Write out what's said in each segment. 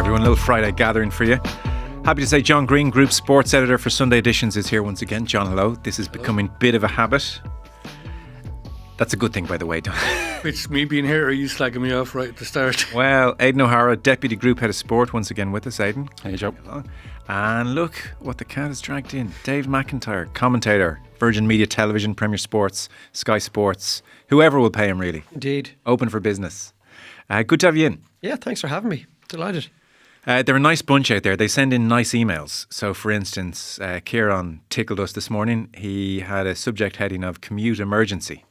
everyone. A little Friday gathering for you. Happy to say John Greene, Group Sports Editor for Sunday Editions, is here once again. John, hello. This is becoming a bit of a habit. That's a good thing, by the way, Don. Which, me being here, are you slagging me off right at the start? Well, Aidan O'Hara, Deputy Group Head of Sport, once again with us. Aidan. Hey, Joe. Hello. And look what the cat has dragged in. Dave McIntyre, commentator, Virgin Media Television, Premier Sports, Sky Sports, whoever will pay him, really. Indeed. Open for business. Good to have you in. Yeah, thanks for having me. Delighted. They're a nice bunch out there. They send in nice emails. So, for instance, Kieran tickled us this morning. He had a subject heading of commute emergency.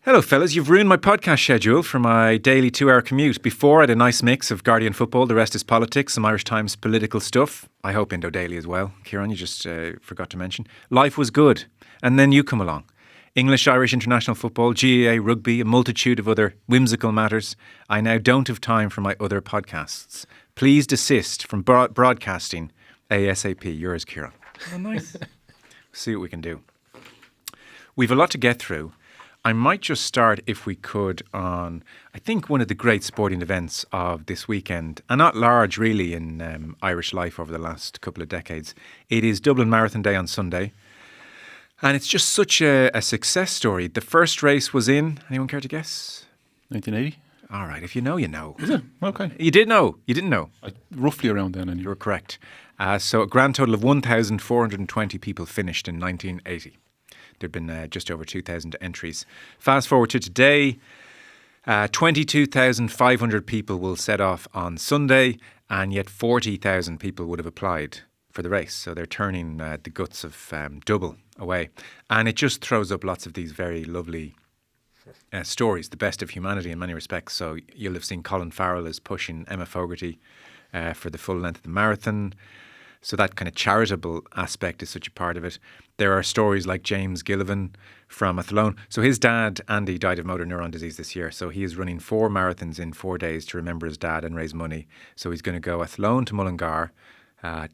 Hello, fellas. You've ruined my podcast schedule for my daily 2-hour commute. Before, I had a nice mix of Guardian football, the rest is politics, some Irish Times political stuff. I hope Indo Daily as well. Kieran, you just forgot to mention. Life was good. And then you come along. English, Irish, international football, GAA, rugby, a multitude of other whimsical matters. I now don't have time for my other podcasts. Please desist from broadcasting ASAP. Yours, Kieran. Oh, nice. See what we can do. We've a lot to get through. I might just start, if we could, on, I think, one of the great sporting events of this weekend, and not large, really, in Irish life over the last couple of decades. It is Dublin Marathon Day on Sunday. And it's just such a success story. The first race was in, anyone care to guess? 1980. All right, if you know, you know. Is it? Okay. You did know. You didn't know. Roughly around then. Anyway. You were correct. So a grand total of 1,420 people finished in 1980. There have been just over 2,000 entries. Fast forward to today, 22,500 people will set off on Sunday, and yet 40,000 people would have applied for the race. So they're turning the guts of Dublin away. And it just throws up lots of these very lovely stories, the best of humanity in many respects. So you'll have seen Colin Farrell is pushing Emma Fogarty for the full length of the marathon. So that kind of charitable aspect is such a part of it. There are stories like James Gillivan from Athlone. So his dad, Andy, died of motor neuron disease this year. So he is running 4 marathons in 4 days to remember his dad and raise money. So he's going to go Athlone to Mullingar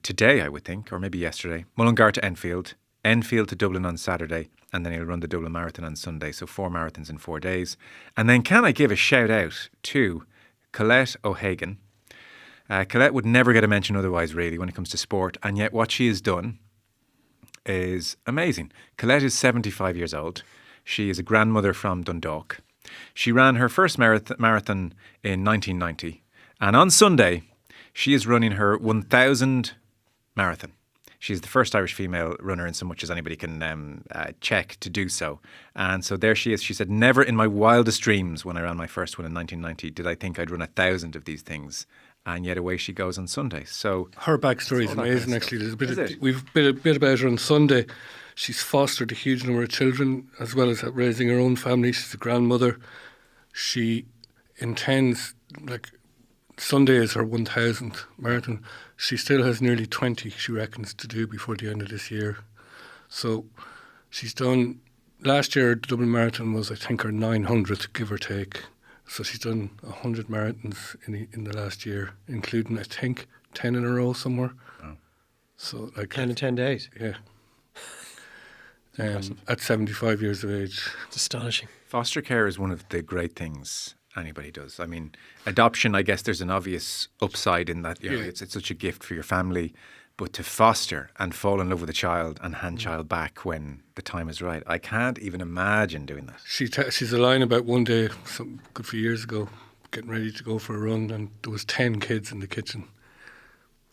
today, I would think, or maybe yesterday. Mullingar to Enfield, Enfield to Dublin on Saturday, and then he'll run the Dublin Marathon on Sunday. So 4 marathons in 4 days. And then can I give a shout out to Colette O'Hagan. Colette would never get a mention otherwise, really, when it comes to sport. And yet what she has done is amazing. Colette is 75 years old. She is a grandmother from Dundalk. She ran her first marathon in 1990. And on Sunday, she is running her 1,000th marathon. She's the first Irish female runner in so much as anybody can check to do so. And so there she is. She said, never in my wildest dreams when I ran my first one in 1990 did I think I'd run 1,000 of these things. And yet away she goes on Sunday. So her backstory is amazing, actually. There's we've a bit about her on Sunday. She's fostered a huge number of children, as well as raising her own family. She's a grandmother. She intends, Sunday is her 1,000th marathon. She still has nearly 20, she reckons, to do before the end of this year. So she's done, last year the Dublin Marathon was, I think, her 900th, give or take. So she's done 100 marathons in the last year, including, I think, 10 in a row somewhere. Wow. So 10 in 10 days? Yeah. At 75 years of age. It's astonishing. Foster care is one of the great things anybody does. I mean, adoption, I guess there's an obvious upside in that, you know, it's such a gift for your family. But to foster and fall in love with a child and hand child back when the time is right, I can't even imagine doing that. She's a line about one day, some good few years ago, getting ready to go for a run, and there was 10 kids in the kitchen.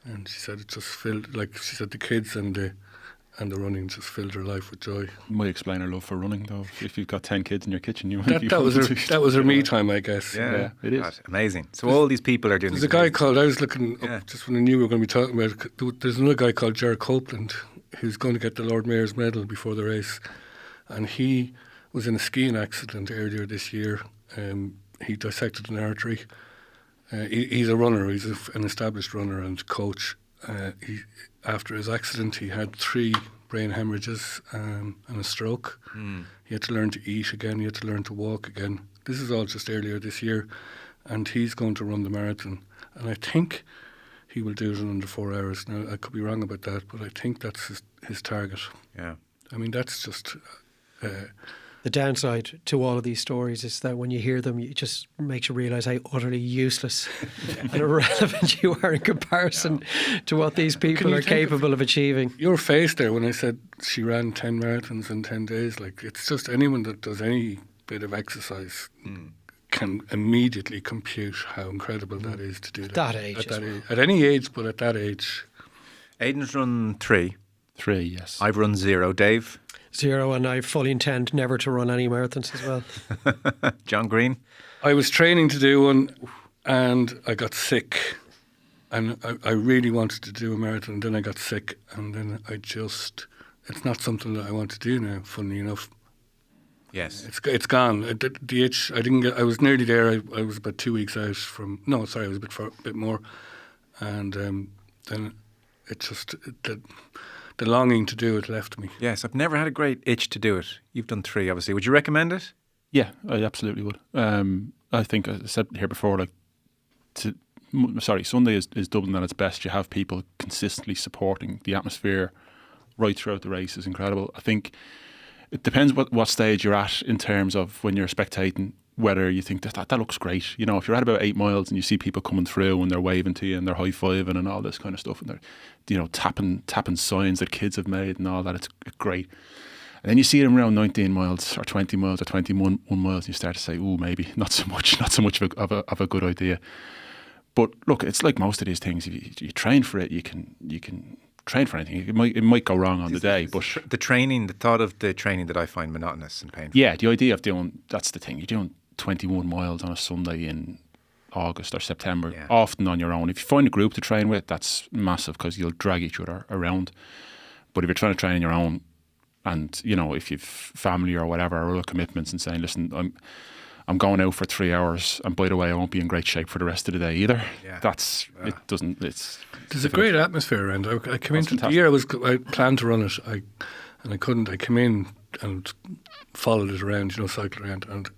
And she said it just filled, she said the kids and the running just filled her life with joy. Might explain her love for running, though. If you've got 10 kids in your kitchen, you might that was her me time, I guess. Yeah, it is. God, amazing. So all these people are doing. There's a guy called, I was looking up just when I knew we were going to be talking about it. There's another guy called Ger Copeland who's going to get the Lord Mayor's medal before the race, and he was in a skiing accident earlier this year. He dissected an artery. He's a runner. He's an established runner and coach. After his accident, he had 3 brain hemorrhages and a stroke. He had to learn to eat again. He had to learn to walk again. This is all just earlier this year, and he's going to run the marathon. And I think he will do it in under 4 hours. Now, I could be wrong about that, but I think that's his target. Yeah. I mean, that's just The downside to all of these stories is that when you hear them, it just makes you realise how utterly useless and irrelevant you are in comparison to what these people are capable of achieving. Your face there when I said she ran 10 marathons in 10 days, like, it's just anyone that does any bit of exercise can immediately compute how incredible that is to do that. At that age. At any age, but at that age. Aidan's run 3. 3, yes. I've run 0. Dave? 0, and I fully intend never to run any marathons as well. John Greene? I was training to do one and I got sick. And I really wanted to do a marathon, and then I got sick, and then it's not something that I want to do now, funnily enough. Yes. It's gone. The itch, I was nearly there. I was about 2 weeks out from, I was a bit more. And then it just, the longing to do it left me. Yes, I've never had a great itch to do it. You've done 3, obviously. Would you recommend it? Yeah, I absolutely would. I think I said here before, like, Sunday is Dublin at its best. You have people consistently supporting. The atmosphere right throughout the race is incredible. I think it depends what stage you're at in terms of when you're spectating, whether you think that looks great. You know, if you're at about 8 miles and you see people coming through and they're waving to you and they're high-fiving and all this kind of stuff, and they're, you know, tapping signs that kids have made and all that, it's great. And then you see them around 19 miles or 20 miles or 21 miles and you start to say, oh, maybe not so much of a good idea. But look, it's like most of these things. If you train for it, you can train for anything. It might go wrong on the day, but the thought of the training that I find monotonous and painful. Yeah, the idea of that's the thing. You're doing 21 miles on a Sunday in August or September, often on your own. If you find a group to train with, that's massive because you'll drag each other around. But if you're trying to train on your own, and you know, if you've family or whatever or other commitments, and saying, listen, I'm going out for 3 hours, and by the way, I won't be in great shape for the rest of the day either. Yeah. It doesn't. There's a great atmosphere around. I came into the year. I planned to run it, and I couldn't. I came in and followed it around, cycled around, and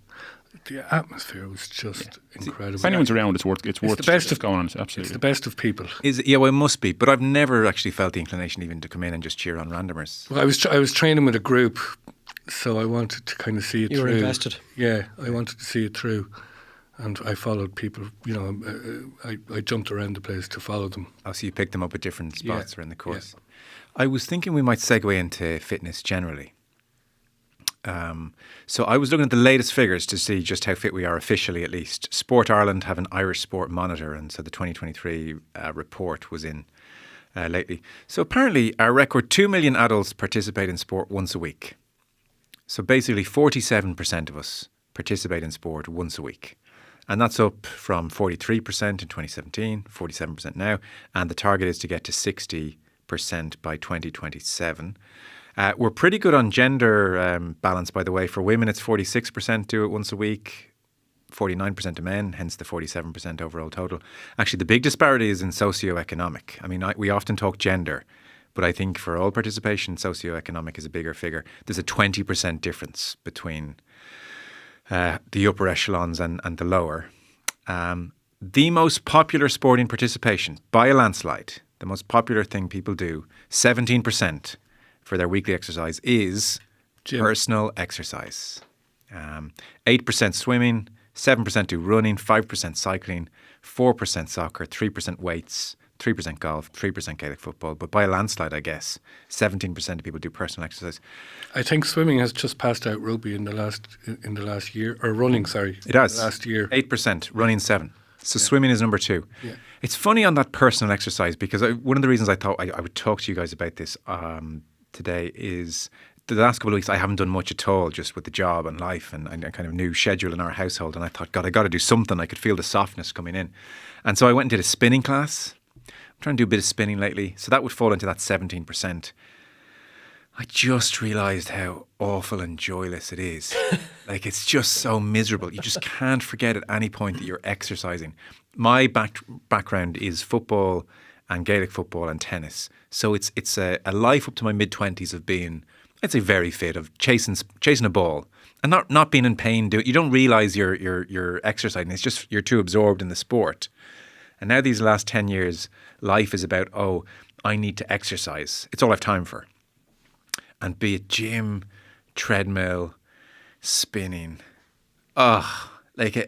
the atmosphere was just incredible. If anyone's around, it's worth the best of going on. Absolutely, it's the best of people. Is it? Yeah, well, it must be. But I've never actually felt the inclination even to come in and just cheer on randomers. Well, I was training with a group. So I wanted to kind of see it through. You were invested. Yeah, I wanted to see it through. And I followed people, I jumped around the place to follow them. Oh, so you picked them up at different spots around the course. Yeah. I was thinking we might segue into fitness generally. So I was looking at the latest figures to see just how fit we are officially, at least. Sport Ireland have an Irish Sport Monitor, and so the 2023 report was in lately. So apparently our record 2 million adults participate in sport once a week. So basically 47% of us participate in sport once a week. And that's up from 43% in 2017, 47% now. And the target is to get to 60% by 2027. We're pretty good on gender balance, by the way. For women, it's 46% do it once a week, 49% of men, hence the 47% overall total. Actually, the big disparity is in socioeconomic. I mean, we often talk gender. But I think for all participation, socioeconomic is a bigger figure. There's a 20% difference between the upper echelons and the lower. The most popular sporting participation, by a landslide, the most popular thing people do, 17% for their weekly exercise is personal exercise. 8% swimming, 7% do running, 5% cycling, 4% soccer, 3% weights, 3% golf, 3% Gaelic football, but by a landslide, I guess, 17% of people do personal exercise. I think swimming has just passed out rugby in the last year, or running, sorry. It has. Last year. 8%, running 7%. So swimming is number 2. Yeah. It's funny on that personal exercise because one of the reasons I thought I would talk to you guys about this today is the last couple of weeks I haven't done much at all, just with the job and life and kind of new schedule in our household, and I thought, God, I got to do something. I could feel the softness coming in. And so I went and did a spinning class. Trying to do a bit of spinning lately, so that would fall into that 17%. I just realised how awful and joyless it is. Like, it's just so miserable. You just can't forget at any point that you're exercising. My background is football and Gaelic football and tennis, so it's a life up to my mid-20s of being, I'd say, very fit, of chasing a ball and not being in pain. You don't realise you're exercising. It's just you're too absorbed in the sport. And now these last 10 years, life is about, I need to exercise. It's all I have time for. And be it gym, treadmill, spinning. It's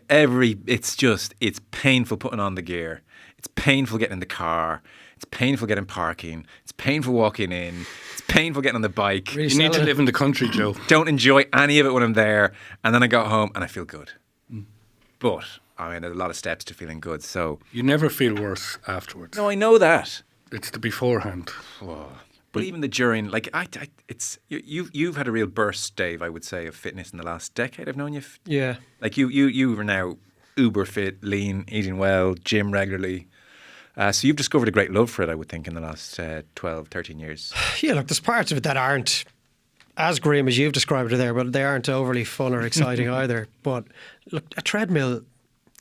painful putting on the gear. It's painful getting in the car. It's painful getting parking. It's painful walking in. It's painful getting on the bike. You need to live in the country, Joe. Don't enjoy any of it when I'm there. And then I go home and I feel good. But, there's a lot of steps to feeling good. So You never feel worse afterwards. no, I know that. It's the beforehand. Whoa. But even the during, you've had a real burst, Dave, I would say, of fitness in the last decade. I've known you. Yeah. Like you are now uber fit, lean, eating well, gym regularly. So you've discovered a great love for it, I would think, in the last 12, 13 years. Yeah, look, there's parts of it that aren't as grim as you've described it there, but they aren't overly fun or exciting either. But look, a treadmill,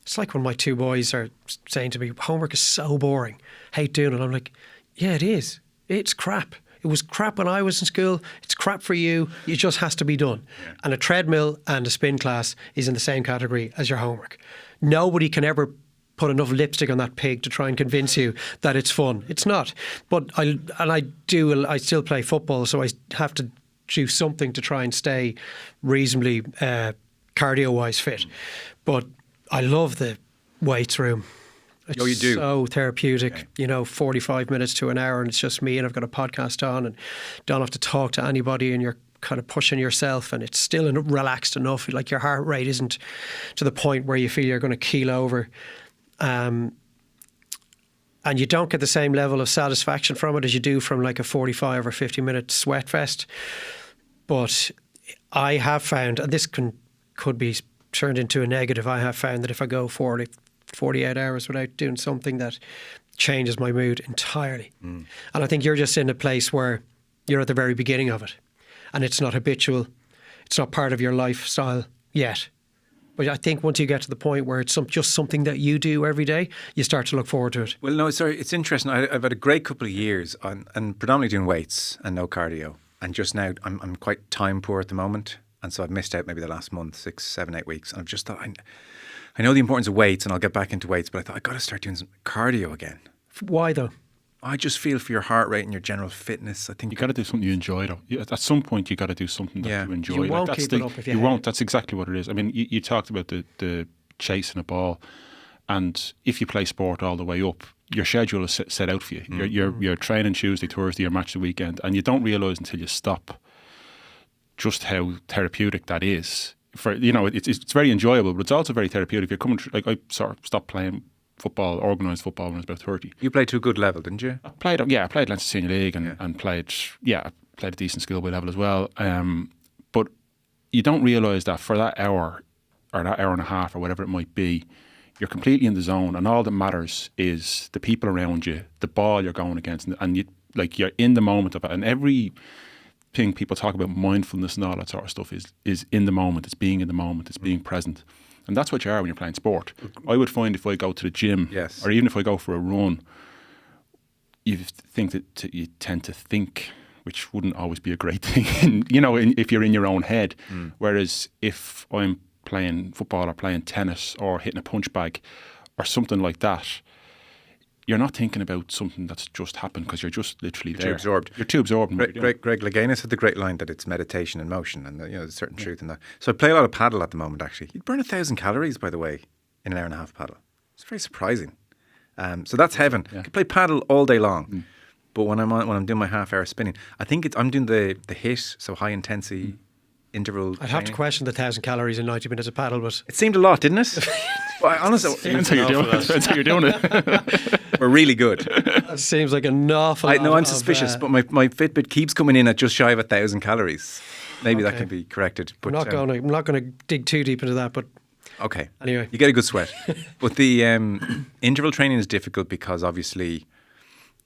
it's like when my two boys are saying to me, homework is so boring, hate doing it. I'm like, yeah, it is. It's crap. It was crap when I was in school. It's crap for you. It just has to be done. Yeah. And a treadmill and a spin class is in the same category as your homework. Nobody can ever put enough lipstick on that pig to try and convince you that it's fun. It's not. But I still play football, so I have to do something to try and stay reasonably cardio-wise fit. But I love the weights room. It's you do. So therapeutic, 45 minutes to an hour, and it's just me, and I've got a podcast on, and don't have to talk to anybody, and you're kind of pushing yourself, and it's still relaxed enough. Like your heart rate isn't to the point where you feel you're going to keel over. And you don't get the same level of satisfaction from it as you do from like a 45 or 50-minute sweat fest. But I have found, and this could be turned into a negative, I have found that if I go 48 hours without doing something, that changes my mood entirely. And I think you're just in a place where you're at the very beginning of it, and it's not habitual, it's not part of your lifestyle yet. But I think once you get to the point where it's just something that you do every day, you start to look forward to it. Well, no, sorry, it's interesting. I've had a great couple of years and predominantly doing weights and no cardio. And just now, I'm quite time poor at the moment. And so I've missed out maybe the last month, 6, 7, 8 weeks. And I've just thought, I know the importance of weights and I'll get back into weights, but I thought I've got to start doing some cardio again. Why though? I just feel for your heart rate and your general fitness. I think you got to do something you enjoy, though. At some point, you got to do something that you enjoy. You won't keep it up if you won't. That's exactly what it is. I mean, you talked about the chasing a ball, and if you play sport all the way up, your schedule is set out for you. You're training Tuesday, Thursday, your match the weekend, and you don't realise until you stop just how therapeutic that is. It's very enjoyable, but it's also very therapeutic. You're coming I sort of stopped playing football, organised football, when I was about 30. You played to a good level, didn't you? I played Leinster Senior League and played a decent schoolboy level as well. But you don't realise that for that hour or that hour and a half or whatever it might be, you're completely in the zone, and all that matters is the people around you, the ball you're going against, and you're in the moment of it. And every thing people talk about, mindfulness and all that sort of stuff, is in the moment. It's being in the moment. It's being present. And that's what you are when you're playing sport. I would find if I go to the gym, or even if I go for a run, you think that you tend to think, which wouldn't always be a great thing, if you're in your own head. Whereas if I'm playing football or playing tennis or hitting a punch bag or something like that, you're not thinking about something that's just happened because you're just literally there. Too absorbed. You're too absorbed. Greg Louganis had the great line that it's meditation in motion, and there's a certain truth in that. So I play a lot of paddle at the moment, actually. You'd burn 1,000 calories, by the way, in an hour and a half paddle. It's very surprising. So that's heaven. I could play paddle all day long. But when I'm doing my half hour spinning, I think I'm doing the HIIT, so high intensity interval. I'd have to question the 1,000 calories in 90 minutes of paddle, but it seemed a lot, didn't it? Well, honestly, depends how you're doing it. We're really good. That seems like an awful lot. I'm suspicious, but my Fitbit keeps coming in at just shy of 1,000 calories. Maybe that can be corrected. But I'm not going to dig too deep into that, but okay. Anyway, you get a good sweat. But the interval training is difficult because obviously,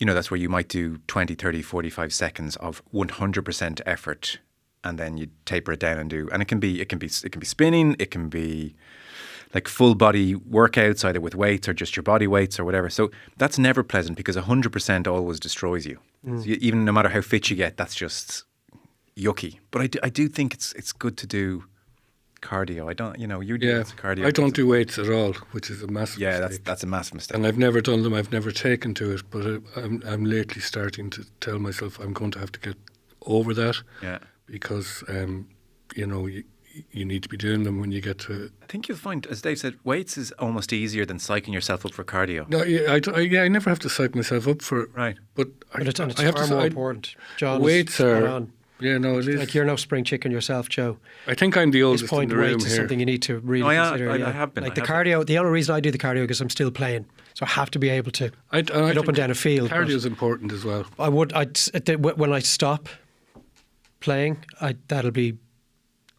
that's where you might do 20, 30, 45 seconds of 100% effort, and then you taper it down and it can be spinning, it can be like full body workouts, either with weights or just your body weights or whatever. So that's never pleasant because 100% always destroys you. So even no matter how fit you get, that's just yucky. But I do think it's good to do cardio. I don't, you do cardio. I don't do weights at all, which is a massive mistake. That's a massive mistake. And I've never done them. I've never taken to it. But I'm lately starting to tell myself I'm going to have to get over that. Yeah. Because you need to be doing them when you get to. I think you'll find, as Dave said, weights is almost easier than psyching yourself up for cardio. No, I never have to psych myself up for it. Right. But It's I have far to. more important. John, weights are. on. Yeah, no, it is. Like, you're no spring chicken yourself, Joe. I think I'm the This oldest in point, the room weights is here. something you need to really consider. I have been. Like the cardio, the only reason I do the cardio is because I'm still playing. So I have to be able to get up and down a field. Cardio is important as well. When I stop playing, that'll be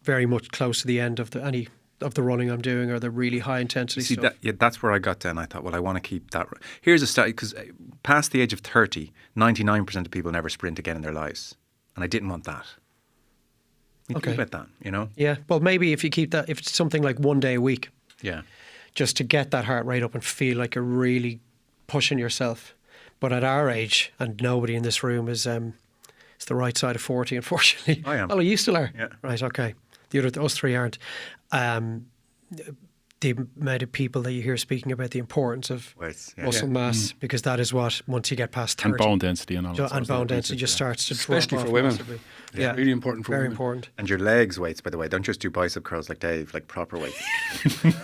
very much close to the end of any of the running I'm doing or the really high intensity stuff. That's where I got to, and I thought, well, I want to keep that. Here's a study, because past the age of 30, 99% of people never sprint again in their lives, and I didn't want that. You think about that, you know? Yeah, well, maybe if you keep that, if it's something like 1 day a week, Yeah. just to get that heart rate up and feel like you're really pushing yourself. But at our age, and nobody in this room is, it's the right side of 40, unfortunately. I am. Oh, you still are? Yeah. Right, okay. Us three aren't. The amount of people that you hear speaking about the importance of Weights, yeah. muscle mass, because that is what, once you get past 30. And bone density and all that. And bone density just starts to drop Especially off for women. massively. It's Yeah, really important for very women. important. And your legs weights, by the way. Don't just do bicep curls like Dave, like proper weights.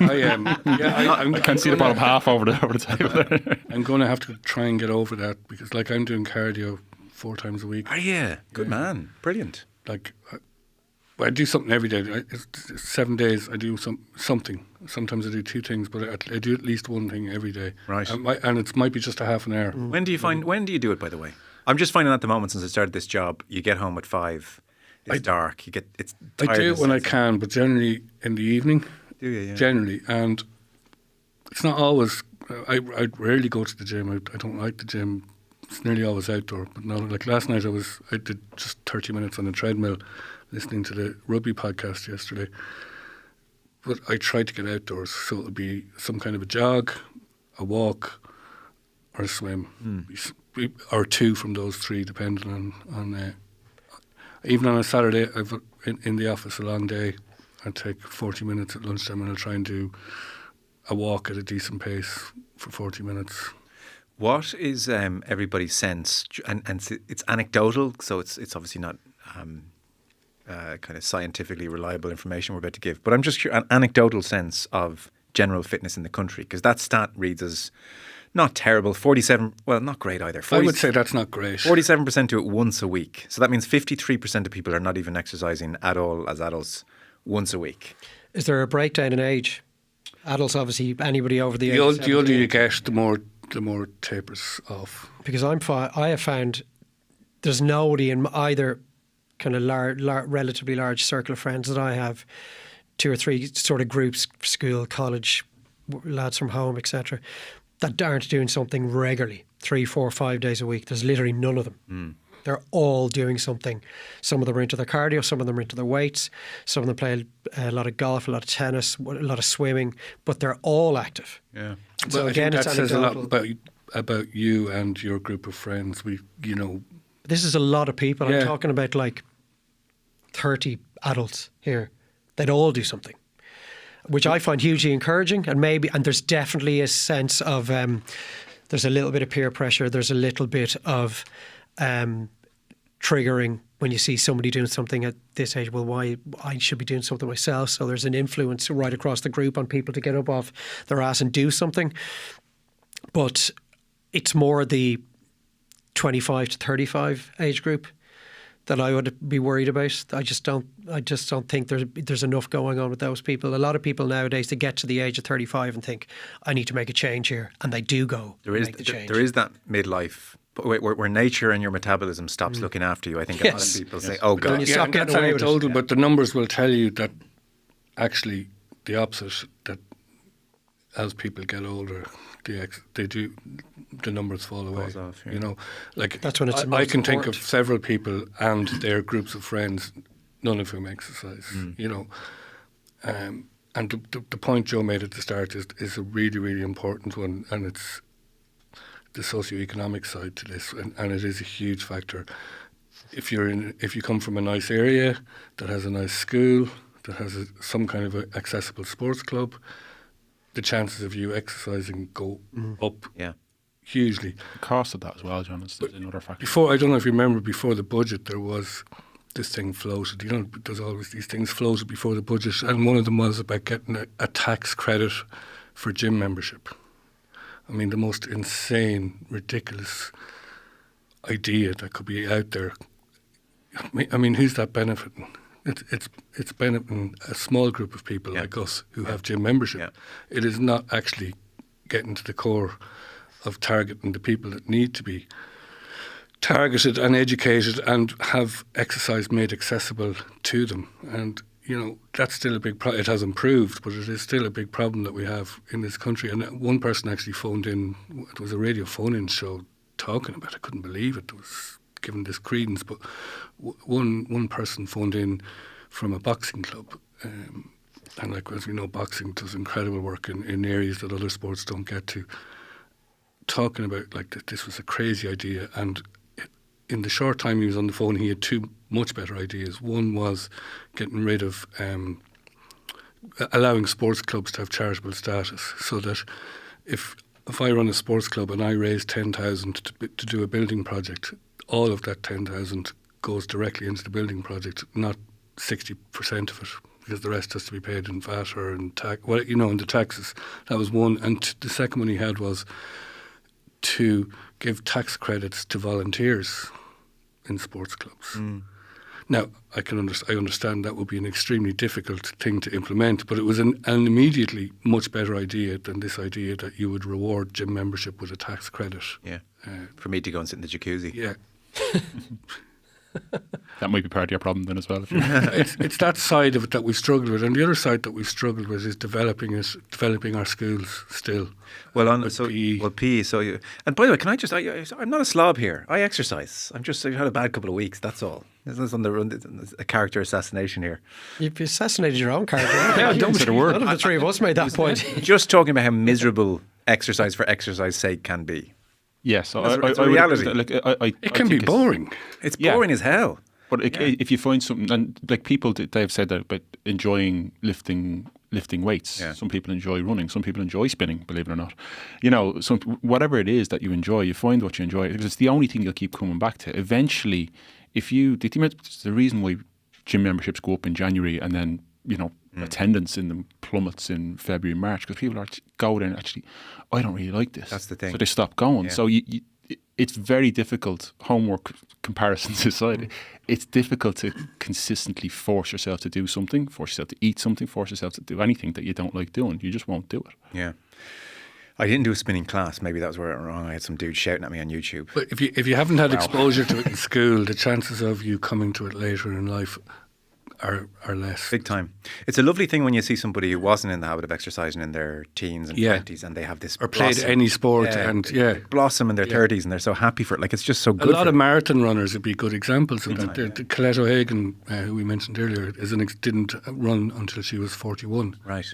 I Can't see the bottom half over the table there. I'm going to have to try and get over that because, like, I'm doing cardio 4 times a week. Are you? Good man. Brilliant. Like, I do something every day. It's 7 days. I do something. Sometimes I do 2 things, but I do at least 1 thing every day. Right. And it might be just a half an hour. When do you do it, by the way? I'm just finding at the moment, since I started this job, you get home at 5. It's dark. It's I do it when I can, but generally in the evening. Do you? Yeah. Generally, and it's not always. I rarely go to the gym. I don't like the gym. It's nearly always outdoor. But no, like last night I did just 30 minutes on a treadmill, listening to the rugby podcast yesterday. But I tried to get outdoors, so it'll be some kind of a jog, a walk, or a swim, or 2 from those 3, depending on. Even on a Saturday, I've in the office a long day. I take 40 minutes at lunchtime, and I'll try and do a walk at a decent pace for 40 minutes. What is everybody's sense? And it's anecdotal, so it's obviously not kind of scientifically reliable information we're about to give. But I'm just curious, an anecdotal sense of general fitness in the country, because that stat reads as not terrible. 47, well, not great either. I would say that's not great. 47% do it once a week. So that means 53% of people are not even exercising at all as adults once a week. Is there a breakdown in age? Adults, obviously, anybody over the age of The older 17. you get, the more tapers off. Because I have found there's nobody in either kind of relatively large circle of friends that I have, 2 or 3 sort of groups, school, college, lads from home, etc., that aren't doing something regularly, 3, 4, 5 days a week. There's literally none of them. They're all doing something. Some of them are into their cardio, some of them are into their weights, some of them play a lot of golf, a lot of tennis, a lot of swimming, but they're all active. Yeah. So Well, again, I it's think that says a lot anecdotal. about you and your group of friends. This is a lot of people. Yeah. I'm talking about like 30 adults here. They'd all do something, which I find hugely encouraging. And there's definitely a sense of, there's a little bit of peer pressure. There's a little bit of triggering when you see somebody doing something at this age. Well, why I should be doing something myself. So there's an influence right across the group on people to get up off their ass and do something. But it's more the 25 to 35 age group that I would be worried about. I just don't think there's enough going on with those people. A lot of people nowadays, they get to the age of 35 and think, I need to make a change here, and they do go make the change. There is that midlife, where nature and your metabolism stops looking after you. I think a lot of people say, "Oh But then God." you stop getting away with it. anecdotal, but the numbers will tell you that actually the opposite. That as people get older, the numbers fall away. Falls off, yeah. You know, like That's when it's the I most can think of important. several people and their groups of friends, none of whom exercise. You know, and the point Joe made at the start is a really, really important one, and it's the socioeconomic side to this, and it is a huge factor. If you come from a nice area that has a nice school, that has some kind of accessible sports club, the chances of you exercising go up hugely. The cost of that as well, John, is another factor. I don't know if you remember, before the budget, there was this thing floated. There's always these things floated before the budget, and one of them was about getting a tax credit for gym membership. I mean, the most insane, ridiculous idea that could be out there. I mean, who's that benefiting? It's benefiting a small group of people like us who have gym membership. Yeah. It is not actually getting to the core of targeting the people that need to be targeted and educated and have exercise made accessible to them. And, that's still a big problem. It has improved, but it is still a big problem that we have in this country. And one person actually phoned in, it was a radio phone-in show talking about it. I couldn't believe it. It was given this credence, but one person phoned in from a boxing club. And as we know, boxing does incredible work in areas that other sports don't get to. Talking about that this was a crazy idea, and in the short time he was on the phone, he had two much better ideas. One was getting rid of allowing sports clubs to have charitable status, so that if I run a sports club and I raise 10,000 to do a building project, all of that 10,000 goes directly into the building project, not 60% of it, because the rest has to be paid in VAT or in tax. Well, in the taxes. That was one. And the second one he had was to give tax credits to volunteers in sports clubs. Now, I understand that would be an extremely difficult thing to implement, but it was an immediately much better idea than this idea that you would reward gym membership with a tax credit. Yeah, for me to go and sit in the jacuzzi. Yeah. That might be part of your problem then as well. It's that side of it that we've struggled with, and the other side that we've struggled with is developing our schools still. Well, PE. So, and by the way, can I just? I'm not a slob here. I exercise. I've had a bad couple of weeks. That's all. There's a character assassination here. You've assassinated your own character. Yeah, don't say the word. None of the three of us made that point. Just talking about how miserable exercise for exercise sake can be. Yes, it's a reality. It can be boring. It's boring as hell. But if you find something, and people, they've said that about enjoying lifting weights. Yeah. Some people enjoy running. Some people enjoy spinning, believe it or not. Whatever it is that you enjoy, you find what you enjoy, because it's the only thing you'll keep coming back to. Eventually, the reason why gym memberships go up in January and then, attendance in them plummets in February and March, because people go there and actually, I don't really like this. That's the thing. So they stop going. Yeah. So it's very difficult, homework comparisons aside, it's difficult to consistently force yourself to do something, force yourself to eat something, force yourself to do anything that you don't like doing. You just won't do it. Yeah. I didn't do a spinning class. Maybe that was where I went wrong. I had some dude shouting at me on YouTube. But if you haven't had exposure to it in school, the chances of you coming to it later in life are less. Big time. It's a lovely thing when you see somebody who wasn't in the habit of exercising in their teens and 20s, and they have this or played any sport blossom in their 30s, and they're so happy for it. It's just so good. A lot of marathon runners would be good examples of that. Colette O'Hagan, who we mentioned earlier, didn't run until she was 41. Right.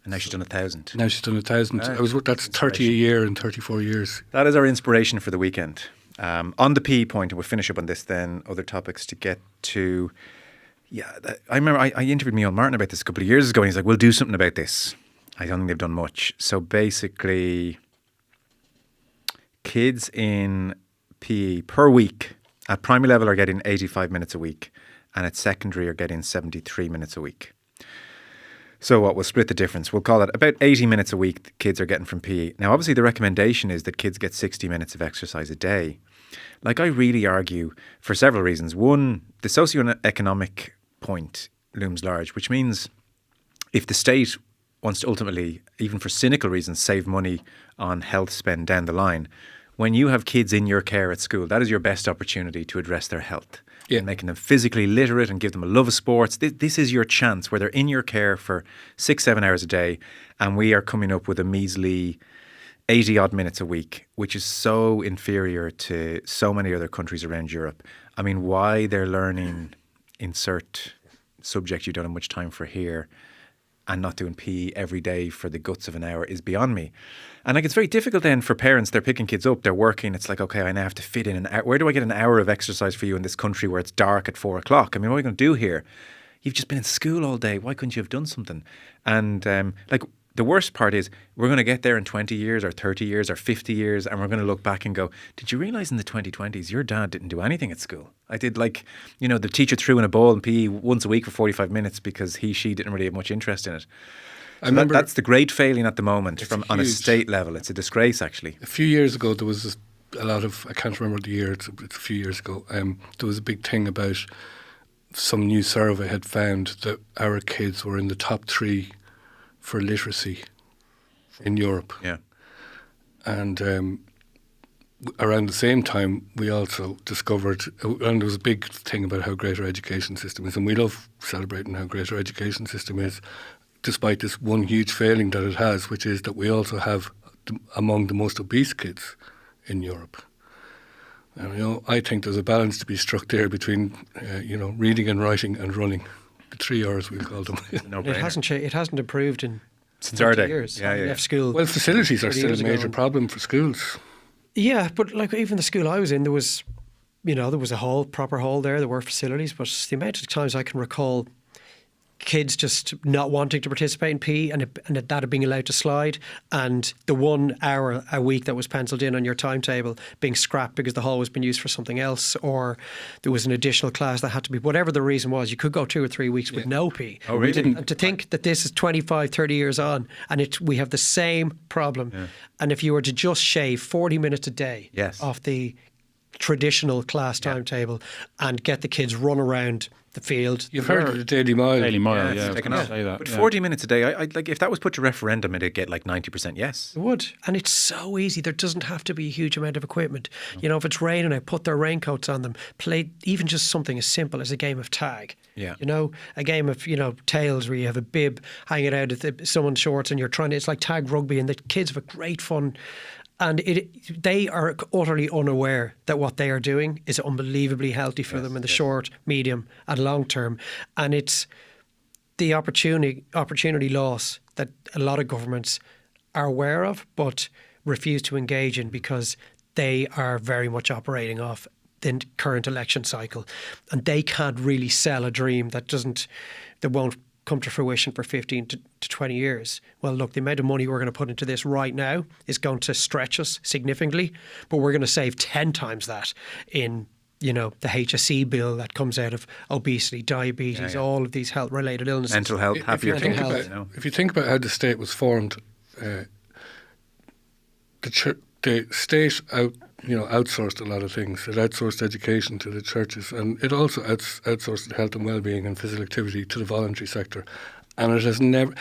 And now she's done 1,000. Now she's done 1,000. That's 30 a year in 34 years. That is our inspiration for the weekend. On the PE point, and we'll finish up on this then, other topics to get to. Yeah, I remember I interviewed Neil Martin about this a couple of years ago, and he's like, we'll do something about this. I don't think they've done much. So basically, kids in PE per week at primary level are getting 85 minutes a week, and at secondary are getting 73 minutes a week. So what, we'll split the difference. We'll call it about 80 minutes a week the kids are getting from PE. Now, obviously, the recommendation is that kids get 60 minutes of exercise a day. Like, I really argue for several reasons. One, the socioeconomic point looms large, which means if the state wants to ultimately, even for cynical reasons, save money on health spend down the line, when you have kids in your care at school, that is your best opportunity to address their health. Yeah. And making them physically literate and give them a love of sports. This is your chance where they're in your care for 6-7 hours a day, and we are coming up with a measly 80 odd minutes a week, which is so inferior to so many other countries around Europe. I mean, why they're learning insert subject you don't have much time for here and not doing PE every day for the guts of an hour is beyond me. And like, it's very difficult then for parents. They're picking kids up, they're working. It's like, okay, I now have to fit in an hour. Where do I get an hour of exercise for you in this country where it's dark at 4 o'clock? I mean, what are we going to do here? You've just been in school all day. Why couldn't you have done something? And the worst part is we're going to get there in 20 years or 30 years or 50 years, and we're going to look back and go, did you realise in the 2020s your dad didn't do anything at school? I did, like, you know, the teacher threw in a ball in PE once a week for 45 minutes because she didn't really have much interest in it. I remember that's the great failing at the moment on a huge. state level. It's a disgrace, actually. A few years ago, there was a lot of, I can't remember the year, it's a few years ago, there was a big thing about some new survey had found that our kids were in the top 3 for literacy in Europe. Yeah. And around the same time, we also discovered, and there was a big thing about how great our education system is, and we love celebrating how great our education system is, despite this one huge failing that it has, which is that we also have among the most obese kids in Europe. And, you know, I think there's a balance to be struck there between, reading and writing and running. The 3 R's we call them. It hasn't improved in since our day. years. Yeah. Left school. Well, facilities are still a major problem for schools. Yeah, but like even the school I was in, there was a proper hall there. There were facilities, but the amount of times I can recall kids just not wanting to participate in PE and that being allowed to slide, and the 1 hour a week that was penciled in on your timetable being scrapped because the hall was being used for something else, or there was an additional class that had to be, whatever the reason was, you could go 2 or 3 weeks with no PE. Oh, really? And to think that this is 25, 30 years on and we have the same problem. Yeah. And if you were to just shave 40 minutes a day off the traditional class timetable and get the kids run around the field. You've heard of the Daily Mile. Daily Mile, yeah. Say that, but 40 minutes a day, I like if that was put to referendum, it'd get like 90% yes. It would. And it's so easy. There doesn't have to be a huge amount of equipment. You know, if it's raining, I put their raincoats on them. Play even just something as simple as a game of tag. Yeah. You know, a game of, tails where you have a bib hanging out at someone's shorts and it's like tag rugby, and the kids have a great fun. And they are utterly unaware that what they are doing is unbelievably healthy for them in the short, medium and long term. And it's the opportunity loss that a lot of governments are aware of but refuse to engage in because they are very much operating off the current election cycle. And they can't really sell a dream that won't come to fruition for 15 to 20 years. Well, look, the amount of money we're going to put into this right now is going to stretch us significantly, but we're going to save 10 times that in, the HSE bill that comes out of obesity, diabetes, all of these health-related illnesses. Mental health, happier mental health. If you think about how the state was formed, the state outsourced a lot of things. It outsourced education to the churches, and it also outsourced health and well-being and physical activity to the voluntary sector. And it has never.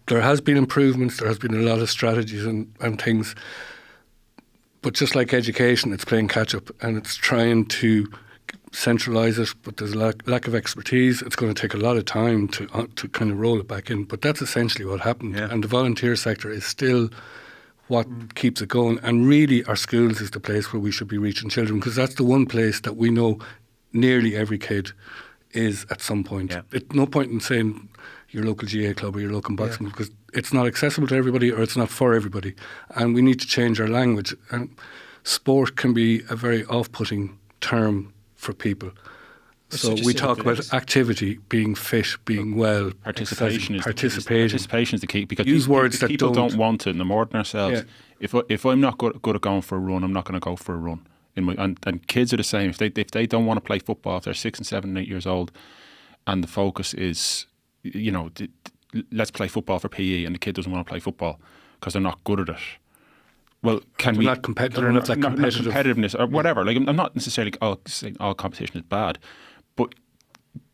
There has been improvements. There has been a lot of strategies and things. But just like education, it's playing catch up, and it's trying to centralise it. But there's a lack of expertise. It's going to take a lot of time to kind of roll it back in. But that's essentially what happened. Yeah. And the volunteer sector is still what keeps it going. And really, our schools is the place where we should be reaching children, because that's the one place that we know nearly every kid is at some point. Yeah. It's no point in saying your local GA club or your local boxing club, because it's not accessible to everybody or it's not for everybody. And we need to change our language. And sport can be a very off-putting term for people. So we talk about activity, being fit, being well. Participation is the key, because people don't want it no more than ourselves. Yeah. If I'm not good at going for a run, I'm not going to go for a run. And kids are the same. If they don't want to play football, if they're 6 and 7 and 8 years old, and the focus is, let's play football for PE, and the kid doesn't want to play football because they're not good at it. Well, they're not competitiveness or whatever. Like, I'm not necessarily saying all competition is bad, but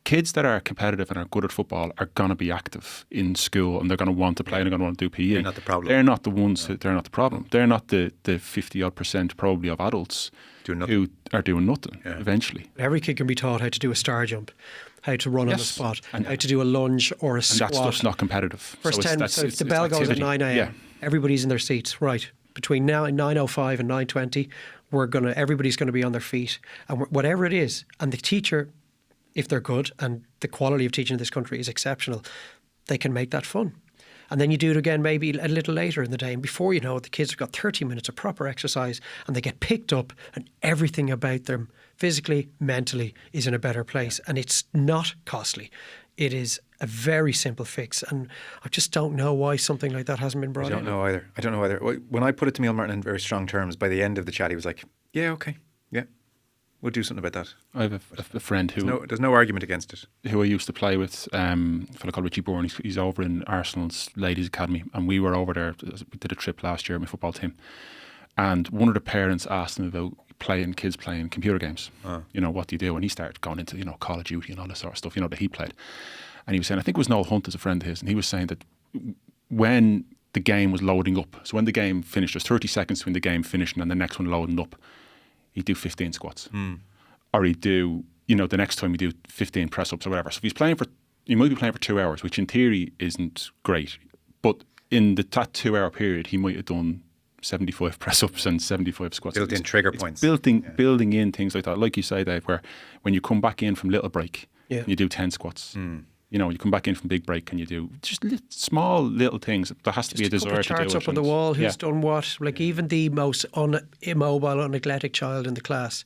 kids that are competitive and are good at football are going to be active in school, and they're going to want to play and they're going to want to do PE. They're not the problem. They're not the ones. They're not the problem. They're not the 50-odd% probably of adults who are doing nothing eventually. Every kid can be taught how to do a star jump, how to run on the spot, and how to do a lunge or a squat. And that stuff's not competitive. First 10, so if the bell goes at 9 a.m, everybody's in their seats, right? Between now and 9:05 and 9:20, everybody's going to be on their feet, and whatever it is, and the teacher, if they're good, and the quality of teaching in this country is exceptional, they can make that fun. And then you do it again maybe a little later in the day, and before you know it, the kids have got 30 minutes of proper exercise, and they get picked up, and everything about them physically, mentally is in a better place. And it's not costly. it is a very simple fix, and I just don't know why something like that hasn't been brought in. I don't know either. When I put it to Neil Martin in very strong terms, by the end of the chat, he was like, "Yeah, okay, yeah, we'll do something about that." I have a friend who there's no argument against it. Who I used to play with, a fellow called Richie Bourne. He's over in Arsenal's Ladies Academy, and we were over there. We did a trip last year with my football team, and one of the parents asked him about kids playing computer games. You know, what do you do? And he started going into, you know, Call of Duty and all this sort of stuff, you know, that he played. And he was saying, I think it was Noel Hunt as a friend of his, and he was saying that when the game was loading up, so when the game finished, there's 30 seconds between the game finishing and the next one loading up, he'd do 15 squats. Or he'd do, you know, the next time he'd do 15 press-ups or whatever. So if he might be playing for 2 hours, which in theory isn't great, but in that 2 hour period, he might have done 75 press-ups and 75 squats. Built-in trigger points. Building in things like that, like you say, Dave, where when you come back in from little break, you do 10 squats. You know, you come back in from big break and you do just small little things. There has to be a desire to do it. Charts up on the wall, who's done what. Like even the most immobile, unathletic child in the class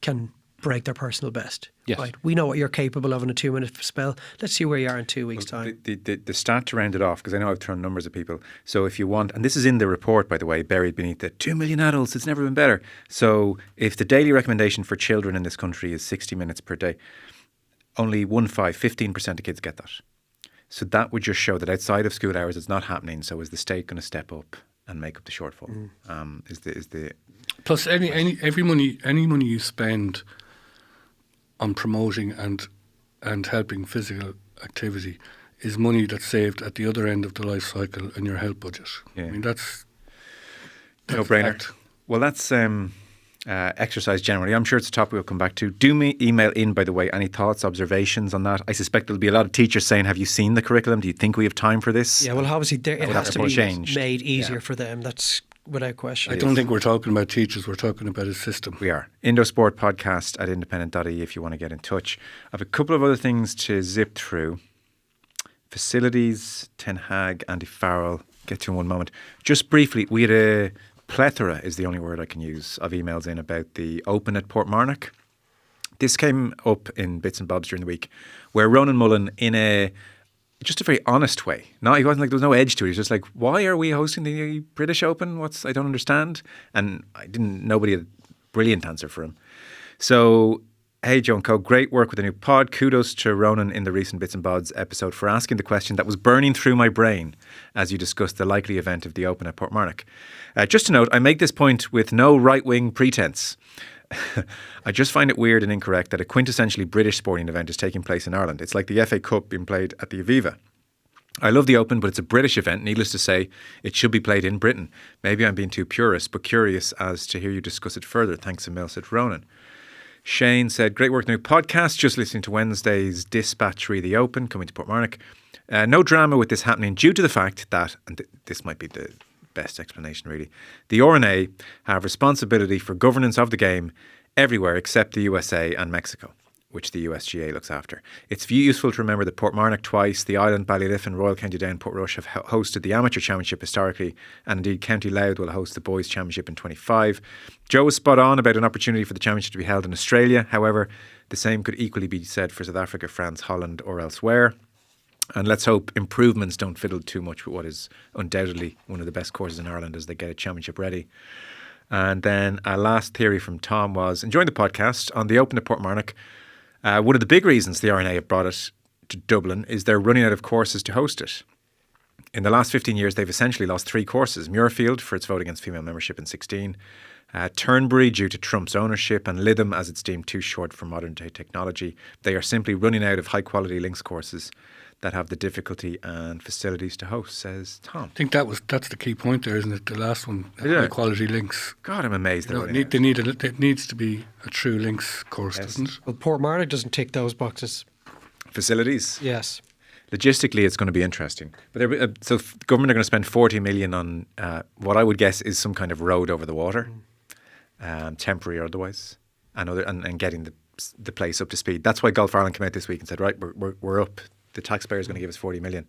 can break their personal best. Yes. Right? We know what you're capable of in a 2-minute spell. Let's see where you are in 2 weeks' time. The stat to round it off, because I know I've thrown numbers at people. So if you want, and this is in the report, by the way, buried beneath the 2 million adults, it's never been better. So if the daily recommendation for children in this country is 60 minutes per day, only 15% of kids get that. So that would just show that outside of school hours, it's not happening. So is the state going to step up and make up the shortfall? Plus any money you spend on promoting and helping physical activity is money that's saved at the other end of the life cycle in your health budget. I mean that's no brainer. Well, that's exercise generally. I'm sure it's a topic we'll come back to. Do email in, by the way, any thoughts, observations on that. I suspect there'll be a lot of teachers saying, have you seen the curriculum? Do you think we have time for this? Yeah, well, obviously it has to be changed. Made easier for them. That's without question. I don't think we're talking about teachers, we're talking about a system. We are. Indosport podcast at independent.ie if you want to get in touch. I have a couple of other things to zip through. Facilities, Ten Hag, Andy Farrell. Get to in one moment. Just briefly, we had a plethora is the only word I can use of emails in about the Open at Portmarnock. This came up in bits and bobs during the week, where Ronan Mullen, in just a very honest way. No, he wasn't like, there was no edge to it. He was just like, why are we hosting the British Open? I don't understand. And nobody had a brilliant answer for him. So, hey, Joe and Co, great work with the new pod. Kudos to Ronan in the recent Bits and Bobs episode for asking the question that was burning through my brain as you discussed the likely event of the Open at Portmarnock. Just to note, I make this point with no right-wing pretense. I just find it weird and incorrect that a quintessentially British sporting event is taking place in Ireland. It's like the FA Cup being played at the Aviva. I love the Open, but it's a British event. Needless to say, it should be played in Britain. Maybe I'm being too purist, but curious as to hear you discuss it further. Thanks a mil, said Ronan. Shane said, great work, new podcast. Just listening to Wednesday's Dispatch re the Open, coming to Portmarnock. No drama with this happening due to the fact that, and this might be the best explanation really, the RNA have responsibility for governance of the game everywhere except the USA and Mexico, which the USGA looks after. It's useful to remember that Portmarnock twice, the Island, Ballyliff and Royal County Down, Portrush have hosted the Amateur Championship historically, and indeed County Louth will host the Boys Championship in 25. Joe was spot on about an opportunity for the championship to be held in Australia. However, the same could equally be said for South Africa, France, Holland or elsewhere. And let's hope improvements don't fiddle too much with what is undoubtedly one of the best courses in Ireland as they get a championship ready. And then a last theory from Tom was, enjoying the podcast on the Open at Portmarnock. One of the big reasons the RNA have brought it to Dublin is they're running out of courses to host it. In the last 15 years, they've essentially lost 3 courses. Muirfield for its vote against female membership in 16, Turnberry due to Trump's ownership, and Lytham as it's deemed too short for modern day technology. They are simply running out of high quality links courses that have the difficulty and facilities to host, says Tom. I think that's the key point there, isn't it? The last one, high quality links. God, I'm amazed. It needs to be a true links course, doesn't it? Well, Portmarnock doesn't tick those boxes. Facilities? Yes. Logistically, it's going to be interesting. But so the government are going to spend 40 million on what I would guess is some kind of road over the water, temporary or otherwise, and getting the place up to speed. That's why Golf Ireland came out this week and said, right, we're up. The taxpayer is going to give us 40 million.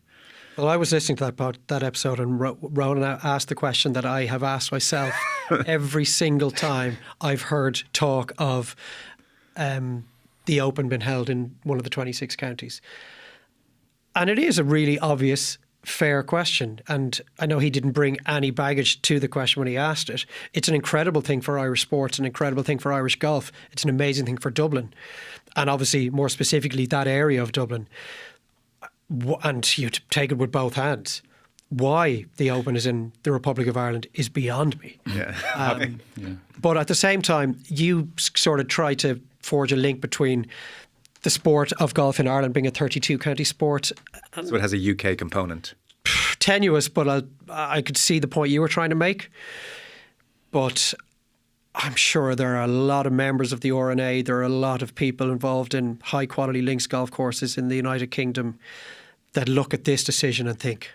Well, I was listening to that episode, and Ronan asked the question that I have asked myself every single time I've heard talk of the Open being held in one of the 26 counties. And it is a really obvious, fair question. And I know he didn't bring any baggage to the question when he asked it. It's an incredible thing for Irish sports, an incredible thing for Irish golf. It's an amazing thing for Dublin. And obviously, more specifically, that area of Dublin. And you take it with both hands. Why the Open is in the Republic of Ireland is beyond me. Yeah. But at the same time, you sort of try to forge a link between the sport of golf in Ireland being a 32 county sport. So it has a UK component. Tenuous, but I could see the point you were trying to make. But I'm sure there are a lot of members of the RNA, there are a lot of people involved in high quality links golf courses in the United Kingdom that look at this decision and think,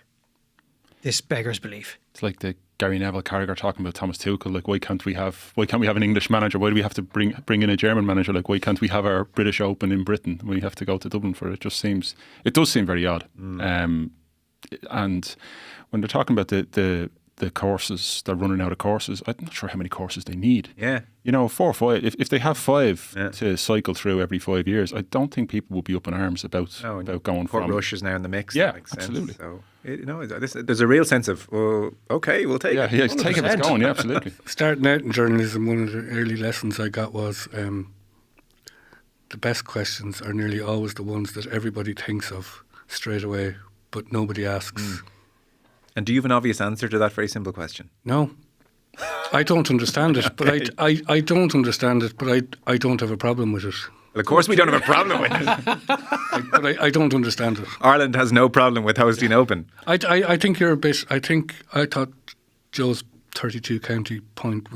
this beggars belief. It's like the Gary Neville Carragher talking about Thomas Tuchel. Like, why can't we have an English manager? Why do we have to bring in a German manager? Like, why can't we have our British Open in Britain? We have to go to Dublin for it. It does seem very odd. And when they're talking about the courses, they're running out of courses. I'm not sure how many courses they need. Yeah. 4 or 5. If they have 5 to cycle through every 5 years, I don't think people will be up in arms about going Port from. Rush is now in the mix. Yeah, that makes absolutely. Sense. So there's a real sense of, okay, we'll take it. Yeah, take it, it's going. Yeah, absolutely. Starting out in journalism, one of the early lessons I got was the best questions are nearly always the ones that everybody thinks of straight away, but nobody asks. And do you have an obvious answer to that very simple question? No. I don't understand it, but I don't understand it, but I don't have a problem with it. Well, of course we don't have a problem with it. I don't understand it. Ireland has no problem with hosting Open. I think you're a bit. I thought Joe's 32 county point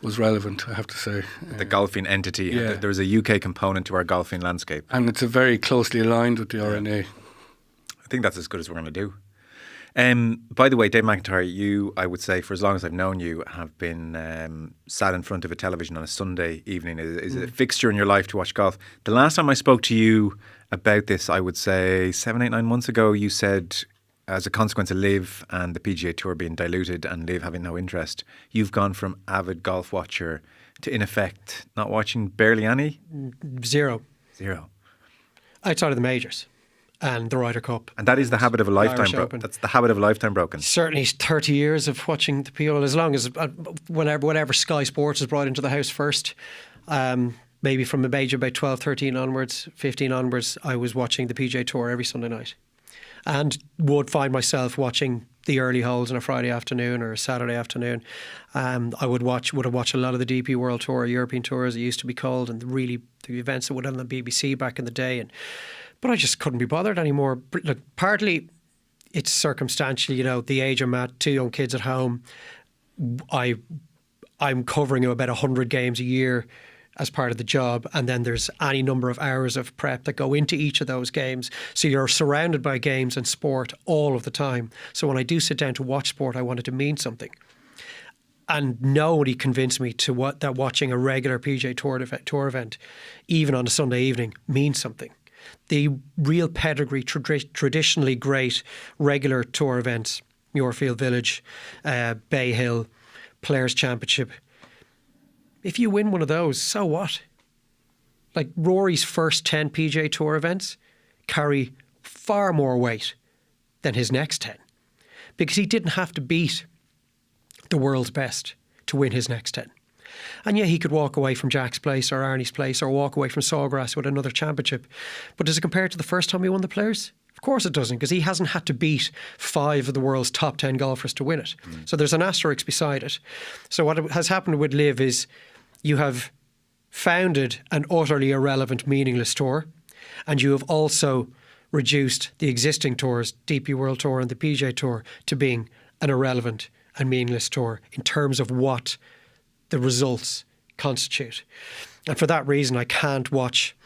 was relevant, I have to say. The golfing entity. Yeah. There's a UK component to our golfing landscape. And it's very closely aligned with the RNA. I think that's as good as we're going to do. By the way, Dave McIntyre, I would say, for as long as I've known you, have been sat in front of a television on a Sunday evening. Is a fixture in your life to watch golf. The last time I spoke to you about this, I would say 7, 8, 9 months ago, you said, as a consequence of LIV and the PGA Tour being diluted and LIV having no interest, you've gone from avid golf watcher to, in effect, not watching barely any? Zero. Outside of the majors and the Ryder Cup. And that is the habit of a lifetime broken. That's the habit of a lifetime broken. Certainly 30 years of watching the PGA, as long as whenever Sky Sports was brought into the house first, maybe from the age of about 12, 13 onwards, 15 onwards, I was watching the PGA Tour every Sunday night. And would find myself watching the early holes on a Friday afternoon or a Saturday afternoon. I would have watched a lot of the DP World Tour, European Tour as it used to be called, and the events that would have on the BBC back in the day. But I just couldn't be bothered anymore. Look, partly it's circumstantial, the age I'm at, 2 young kids at home. I'm covering about 100 games a year as part of the job, and then there's any number of hours of prep that go into each of those games. So you're surrounded by games and sport all of the time. So when I do sit down to watch sport, I want it to mean something. And nobody convinced me that watching a regular PGA Tour event, even on a Sunday evening, means something. The real pedigree, traditionally great regular tour events, Muirfield Village, Bay Hill, Players' Championship. If you win one of those, so what? Like Rory's first 10 PGA Tour events carry far more weight than his next 10 because he didn't have to beat the world's best to win his next 10. And yeah, he could walk away from Jack's Place or Arnie's Place or walk away from Sawgrass with another championship. But does it compare to the first time he won the Players? Of course it doesn't, because he hasn't had to beat 5 of the world's top 10 golfers to win it. So there's an asterisk beside it. So what has happened with LIV is you have founded an utterly irrelevant, meaningless tour, and you have also reduced the existing tours, DP World Tour and the PGA Tour, to being an irrelevant and meaningless tour in terms of what the results constitute. And for that reason, I can't watch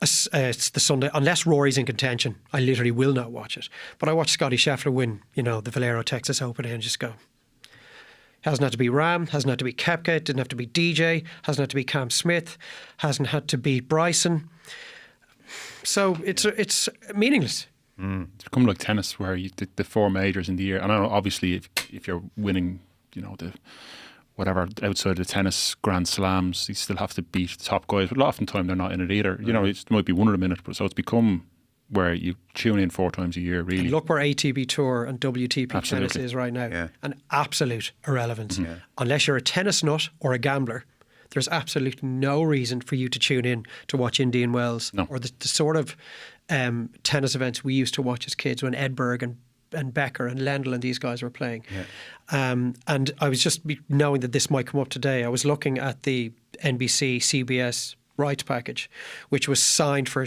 it's the Sunday, unless Rory's in contention, I literally will not watch it. But I watched Scotty Scheffler win, the Valero Texas Open and just go, hasn't had to be Ram, hasn't had to be Koepka, didn't have to be DJ, hasn't had to be Cam Smith, hasn't had to be Bryson. So it's meaningless. It's become like tennis, where the 4 majors in the year, and I know obviously if you're winning, the whatever outside the tennis Grand Slams, you still have to beat the top guys, but a lot of the time they're not in it either. It might be one of them in it, but so it's become where you tune in 4 times a year, really. And look where ATP Tour and WTP tennis Absolutely. is right now. Yeah. An absolute irrelevance. Unless you're a tennis nut or a gambler, there's absolutely no reason for you to tune in to watch Indian Wells or the sort of tennis events we used to watch as kids when Edberg and Becker and Lendl and these guys were playing. And I was just knowing that this might come up today. I was looking at the NBC, CBS rights package, which was signed for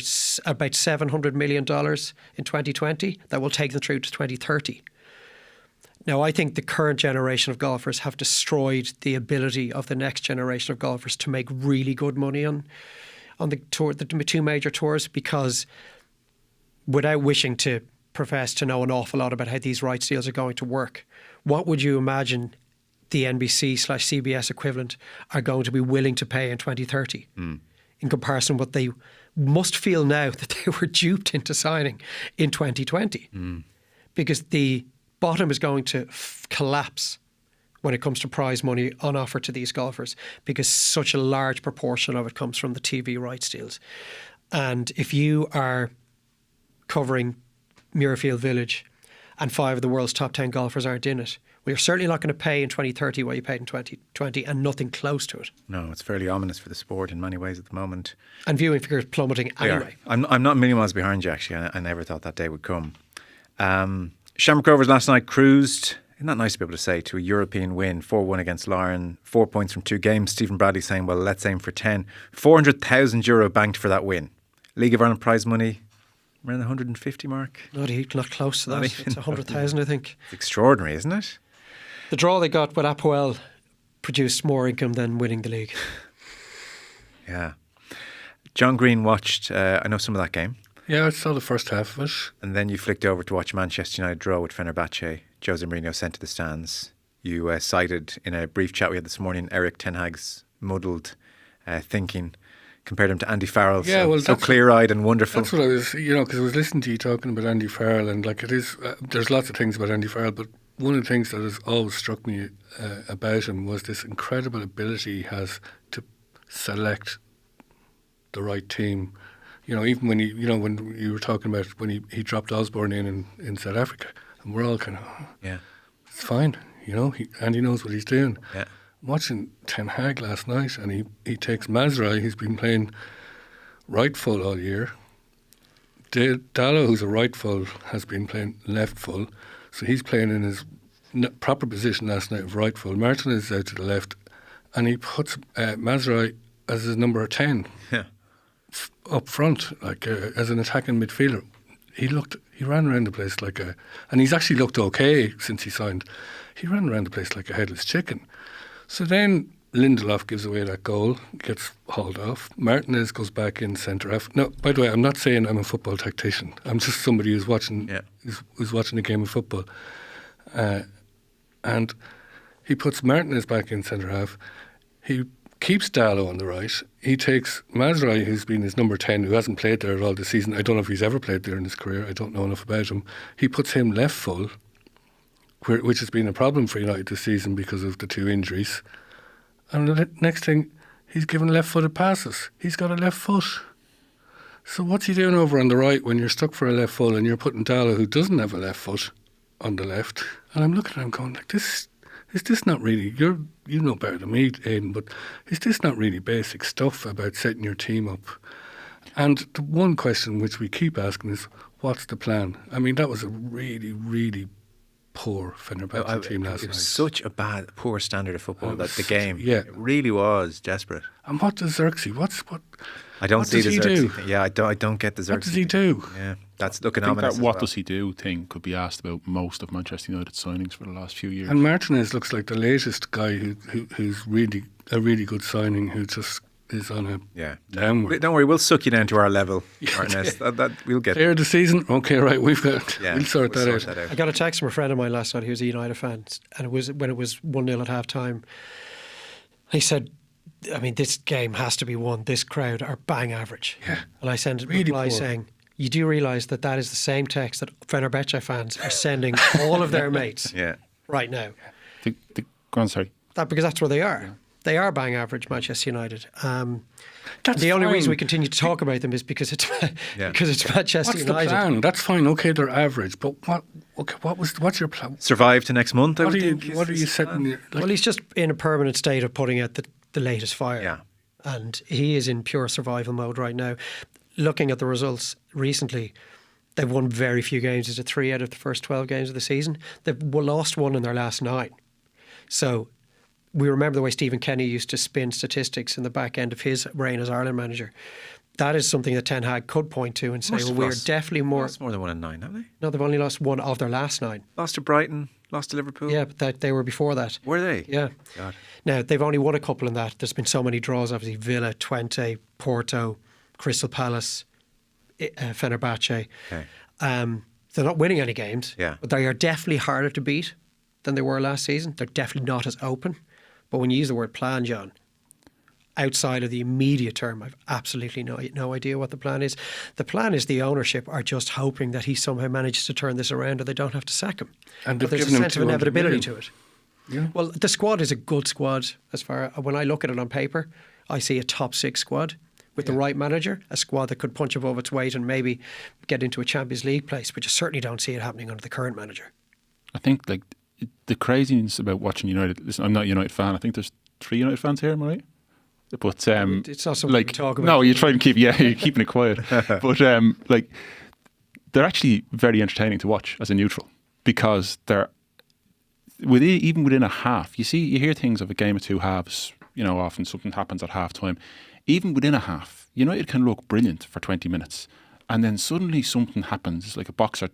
about $700 million in 2020. That will take them through to 2030. Now, I think the current generation of golfers have destroyed the ability of the next generation of golfers to make really good money on the tour, the 2 major tours, because without wishing to profess to know an awful lot about how these rights deals are going to work, what would you imagine the NBC/CBS equivalent are going to be willing to pay in 2030 in comparison to what they must feel now that they were duped into signing in 2020? Because the bottom is going to collapse when it comes to prize money on offer to these golfers, because such a large proportion of it comes from the TV rights deals. And if you are covering Muirfield Village and 5 of the world's top 10 golfers aren't in it, well, you're certainly not going to pay in 2030 what you paid in 2020, and nothing close to it. No, it's fairly ominous for the sport in many ways at the moment. And viewing figures plummeting anyway. I'm not a million miles behind you, actually. I never thought that day would come. Shamrock Rovers last night cruised, isn't that nice to be able to say, to a European win, 4-1 against Lauren, 4 points from 2 games. Stephen Bradley saying, well, let's aim for 10. €400,000 banked for that win. League of Ireland prize money, around the 150 mark. Not close to that. It's 100,000, I think. It's extraordinary, isn't it? The draw they got with Apoel produced more income than winning the league. Yeah. John Greene watched, I know some of that game. Yeah, I saw the first half of it. And then you flicked over to watch Manchester United draw with Fenerbahce. Jose Mourinho sent to the stands. You cited in a brief chat we had this morning Eric Ten Hag's muddled thinking, compared him to Andy Farrell. Yeah, well, so clear-eyed and wonderful. That's what I was, because I was listening to you talking about Andy Farrell, and like it is, there's lots of things about Andy Farrell, but one of the things that has always struck me about him was this incredible ability he has to select the right team. Even when when you were talking about when he dropped Osborne in South Africa, and we're all kind of, it's fine, Andy knows what he's doing. Yeah. Watching Ten Hag last night, and he takes Mazraoui, who's been playing right full all year. Dallo, who's a right full, has been playing left full, so he's playing in his proper position last night of right full. Martin is out to the left, and he puts Mazraoui as his number 10 up front, like as an attacking midfielder. He ran around the place and he's actually looked okay since he signed. He ran around the place like a headless chicken. So then Lindelof gives away that goal, gets hauled off. Martinez goes back in centre half. No, by the way, I'm not saying I'm a football tactician. I'm just somebody who's watching who's watching a game of football. And he puts Martinez back in centre half. He keeps Dallo on the right. He takes Mazraoui, who's been his number 10, who hasn't played there at all this season. I don't know if he's ever played there in his career. I don't know enough about him. He puts him left full, which has been a problem for United this season because of the 2 injuries. And the next thing, he's given left-footed passes. He's got a left foot. So what's he doing over on the right when you're stuck for a left full and you're putting Dallo, who doesn't have a left foot, on the left? And I'm looking at him going, like, is this not really, you know better than me, Aidan, but is this not really basic stuff about setting your team up? And the one question which we keep asking is, what's the plan? I mean, that was a really, really poor Fenerbahce team last night. It was such a poor standard of football, that the game. Yeah. It really was desperate. And what does Xerxes, I don't see the Xerxes do? thing. Yeah, I don't get the Xerxes. What does he do? Yeah, that's looking I think ominous. that what does he do thing could be asked about most of Manchester United signings for the last few years. And Martinez looks like the latest guy who's really a really good signing, who just is on a downward. Don't worry, we'll suck you down to our level, Martinez. That we'll get. Player of the season? Okay, right, we'll sort that out. I got a text from a friend of mine last night who was a United fan, and it was when it was 1-0 at half time. He said, I mean, this game has to be won. This crowd are bang average. Yeah. And I sent a really reply poor. saying, you do realise that is the same text that Fenerbahce fans are sending all of their mates right now. Go on, sorry. Because that's where they are. They are bang average, Manchester United. That's the only fine. reason we continue to talk about them is because it's because it's Manchester What's United. the plan? That's fine. Okay, they're average, but what's your plan? Survive to next month, I would think. What are you setting? Well, he's just in a permanent state of putting out the latest fire. Yeah. And he is in pure survival mode right now. Looking at the results recently, they've won very few games. Is it 3 out of the first 12 games of the season? They've lost 1 in their last 9. So we remember the way Stephen Kenny used to spin statistics in the back end of his reign as Ireland manager. That is something that Ten Hag could point to and say, well, we're definitely more... Lost more than 1 in 9, haven't they? No, they've only lost 1 of their last 9. Lost to Brighton, lost to Liverpool. Yeah, but they were before that. Were they? Yeah. God. Now, they've only won a couple in that. There's been so many draws, obviously. Villa, Twente, Porto, Crystal Palace, Fenerbahce. Okay. They're not winning any games, Yeah. but they are definitely harder to beat than they were last season. They're definitely not as open. But when you use the word plan, John, outside of the immediate term, I've absolutely no idea what the plan is. The plan is the ownership are just hoping that he somehow manages to turn this around or they don't have to sack him. And but there's a sense of inevitability to it. Yeah. Well, the squad is a good squad. When I look at it on paper, I see a top 6 squad with the right manager, a squad that could punch above its weight and maybe get into a Champions League place, but you certainly don't see it happening under the current manager. I think like the craziness about watching United. Listen, I'm not a United fan. I think there's 3 United fans here, am I right? But it's not something we talk about. No, you try and you're keeping it quiet. But like they're actually very entertaining to watch as a neutral because they're even within a half. You hear things of a game of 2 halves. You know, often something happens at half time. Even within a half, United can look brilliant for 20 minutes, and then suddenly something happens. It's like a boxer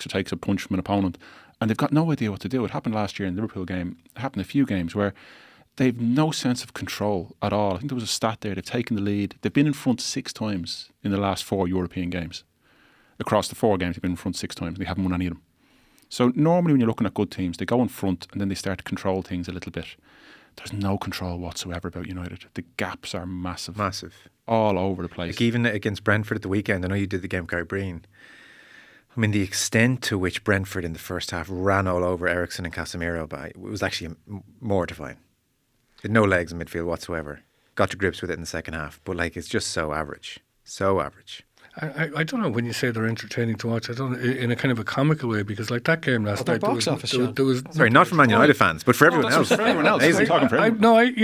takes a punch from an opponent, and they've got no idea what to do. It happened last year in the Liverpool game. It happened a few games where they've no sense of control at all. I think there was a stat there. They've taken the lead. They've been in front 6 times in the last 4 European games. Across the 4 games, they've been in front 6 times. They haven't won any of them. So normally when you're looking at good teams, they go in front and then they start to control things a little bit. There's no control whatsoever about United. The gaps are massive. Massive. All over the place. Like even against Brentford at the weekend, I know you did the game with Gary Breen. I mean, the extent to which Brentford in the first half ran all over Ericsson and Casemiro, it was actually mortifying. Had no legs in midfield whatsoever. Got to grips with it in the second half, but like it's just so average. So average. I don't know when you say they're entertaining to watch. I don't in a kind of a comical way because like that game last night. Box office, there was sorry, not for Man United fans, but for everyone else. For everyone else. Amazing.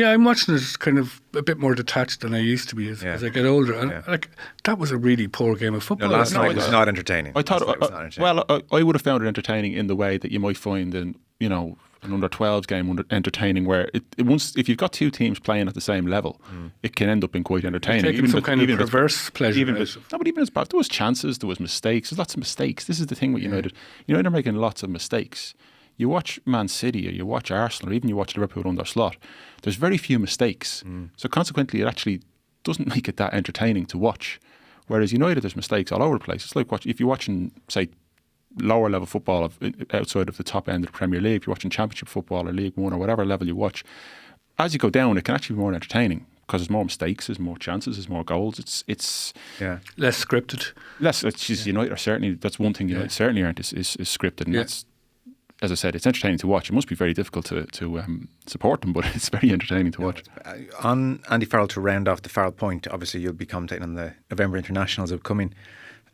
I'm watching it kind of a bit more detached than I used to be as I get older. And like that was a really poor game of football. No, last night was not entertaining. I thought I would have found it entertaining in the way that you might find in an under 12s game entertaining, where if you've got 2 teams playing at the same level, it can end up being quite entertaining. Taking some kind of perverse pleasure. But even as bad, there was chances, there was mistakes. There's lots of mistakes. This is the thing with United. United are making lots of mistakes. You watch Man City or you watch Arsenal or even you watch Liverpool under Slot. There's very few mistakes. So consequently, it actually doesn't make it that entertaining to watch. Whereas United, there's mistakes all over the place. It's like if you're watching, say, lower level football outside of the top end of the Premier League, if you're watching Championship football or League One or whatever level you watch, as you go down, it can actually be more entertaining because there's more mistakes, there's more chances, there's more goals. It's less scripted. United are certainly, that's one thing United certainly aren't is scripted, and that's, as I said, it's entertaining to watch. It must be very difficult to support them, but it's very entertaining to watch. On Andy Farrell, to round off the Farrell point, obviously you'll be commentating on the November internationals upcoming.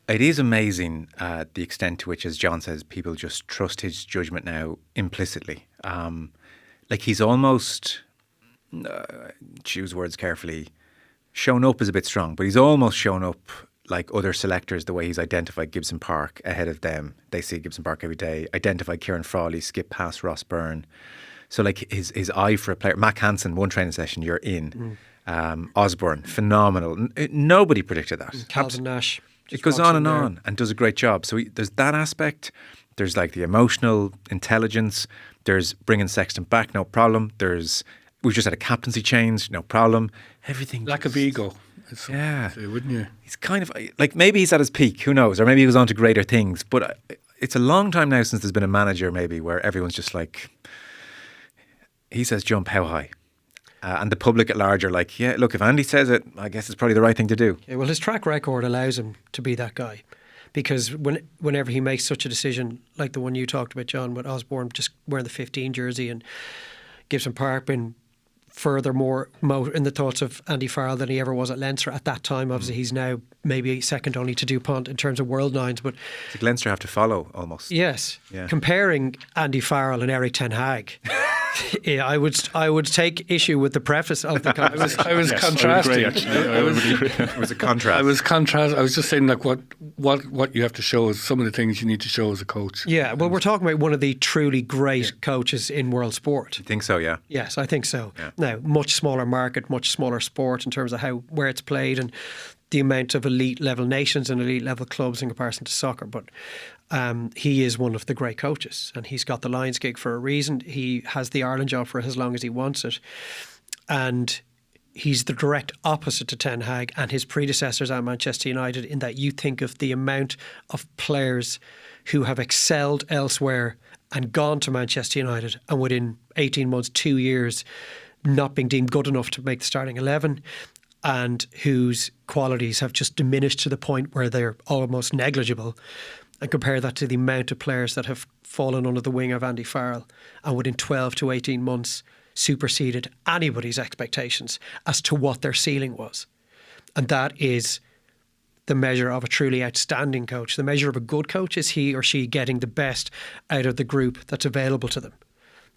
It is amazing the extent to which, as John says, people just trust his judgment now implicitly. Like he's almost, choose words carefully, shown up is a bit strong, but he's almost shown up like other selectors, the way he's identified Gibson Park ahead of them. They see Gibson Park every day. Identified Kieran Frawley, skip past Ross Byrne. So like his eye for a player. Mac Hansen, one training session, you're in. Osborne, phenomenal. Nobody predicted that. Calvin Nash. It goes on and does a great job. So there's that aspect. There's like the emotional intelligence. There's bringing Sexton back, no problem. We've just had a captaincy change, no problem. Everything. Lack of ego. Say, wouldn't you? He's kind of like, maybe he's at his peak, who knows? Or maybe he goes on to greater things. But it's a long time now since there's been a manager maybe where everyone's just like, he says jump, how high? And the public at large are like, yeah, look, if Andy says it, I guess it's probably the right thing to do. Yeah, well, his track record allows him to be that guy. Because whenever he makes such a decision, like the one you talked about, John, with Osborne just wearing the 15 jersey and Gibson Park being furthermore in the thoughts of Andy Farrell than he ever was at Leinster at that time. Obviously, he's now maybe second only to DuPont in terms of world nines. But I think Leinster have to follow almost. Yes. Yeah. Comparing Andy Farrell and Eric Ten Hag, yeah, I would take issue with the preface of the conversation. I was contrasting. It was a contrast. I was just saying, like, what you have to show is some of the things you need to show as a coach. Yeah, well, we're talking about one of the truly great coaches in world sport. You think so? Yeah. Yes, I think so. Yeah. Now, much smaller market, much smaller sport in terms of where it's played and the amount of elite level nations and elite level clubs in comparison to soccer. But he is one of the great coaches, and he's got the Lions gig for a reason. He has the Ireland job for as long as he wants it, and he's the direct opposite to Ten Hag and his predecessors at Manchester United, in that you think of the amount of players who have excelled elsewhere and gone to Manchester United, and within 18 months, 2 years, not being deemed good enough to make the starting 11, and whose qualities have just diminished to the point where they're almost negligible, and compare that to the amount of players that have fallen under the wing of Andy Farrell and within 12 to 18 months superseded anybody's expectations as to what their ceiling was. And that is the measure of a truly outstanding coach. The measure of a good coach is he or she getting the best out of the group that's available to them.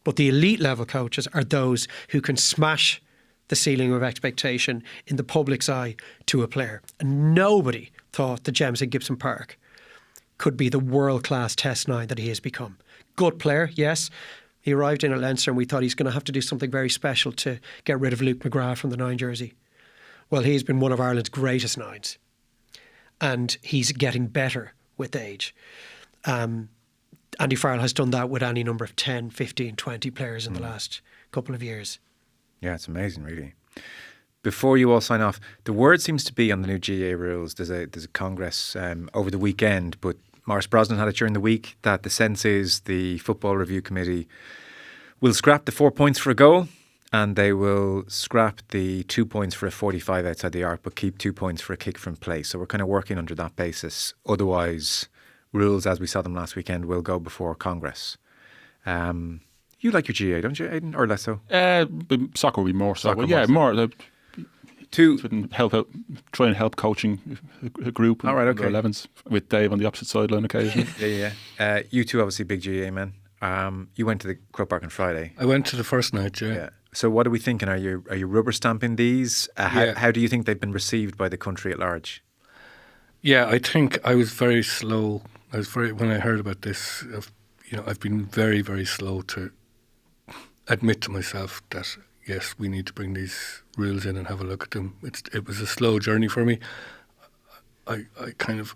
But the elite level coaches are those who can smash the ceiling of expectation in the public's eye to a player. And nobody thought the Gems at Gibson Park could be the world-class test nine that he has become. Good player, yes. He arrived in at Leinster and we thought he's going to have to do something very special to get rid of Luke McGrath from the 9 jersey. Well, he's been one of Ireland's greatest nines. And he's getting better with age. Andy Farrell has done that with any number of 10, 15, 20 players in the last couple of years. Yeah, it's amazing, really. Before you all sign off, the word seems to be on the new GA rules. There's a congress over the weekend, but Maurice Brosnan had it during the week that the sense is the Football Review Committee will scrap the 4 points for a goal, and they will scrap the 2 points for a 45 outside the arc, but keep 2 points for a kick from play. So we're kind of working under that basis. Otherwise, rules as we saw them last weekend will go before Congress. You like your GA, don't you, Aidan, or less so? Soccer will be more so. Soccer Yeah, more. To help out, try and help coaching a group. All right, okay. 11s with Dave on the opposite sideline occasionally. Yeah. You two obviously big GA men. You went to the Croke Park on Friday. I went to the first night, yeah. So what are we thinking? Are you rubber stamping these? How do you think they've been received by the country at large? Yeah, I think I was very slow. When I heard about this, I've been very, very slow to admit to myself that yes, we need to bring these rules in and have a look at them. It was a slow journey for me. I kind of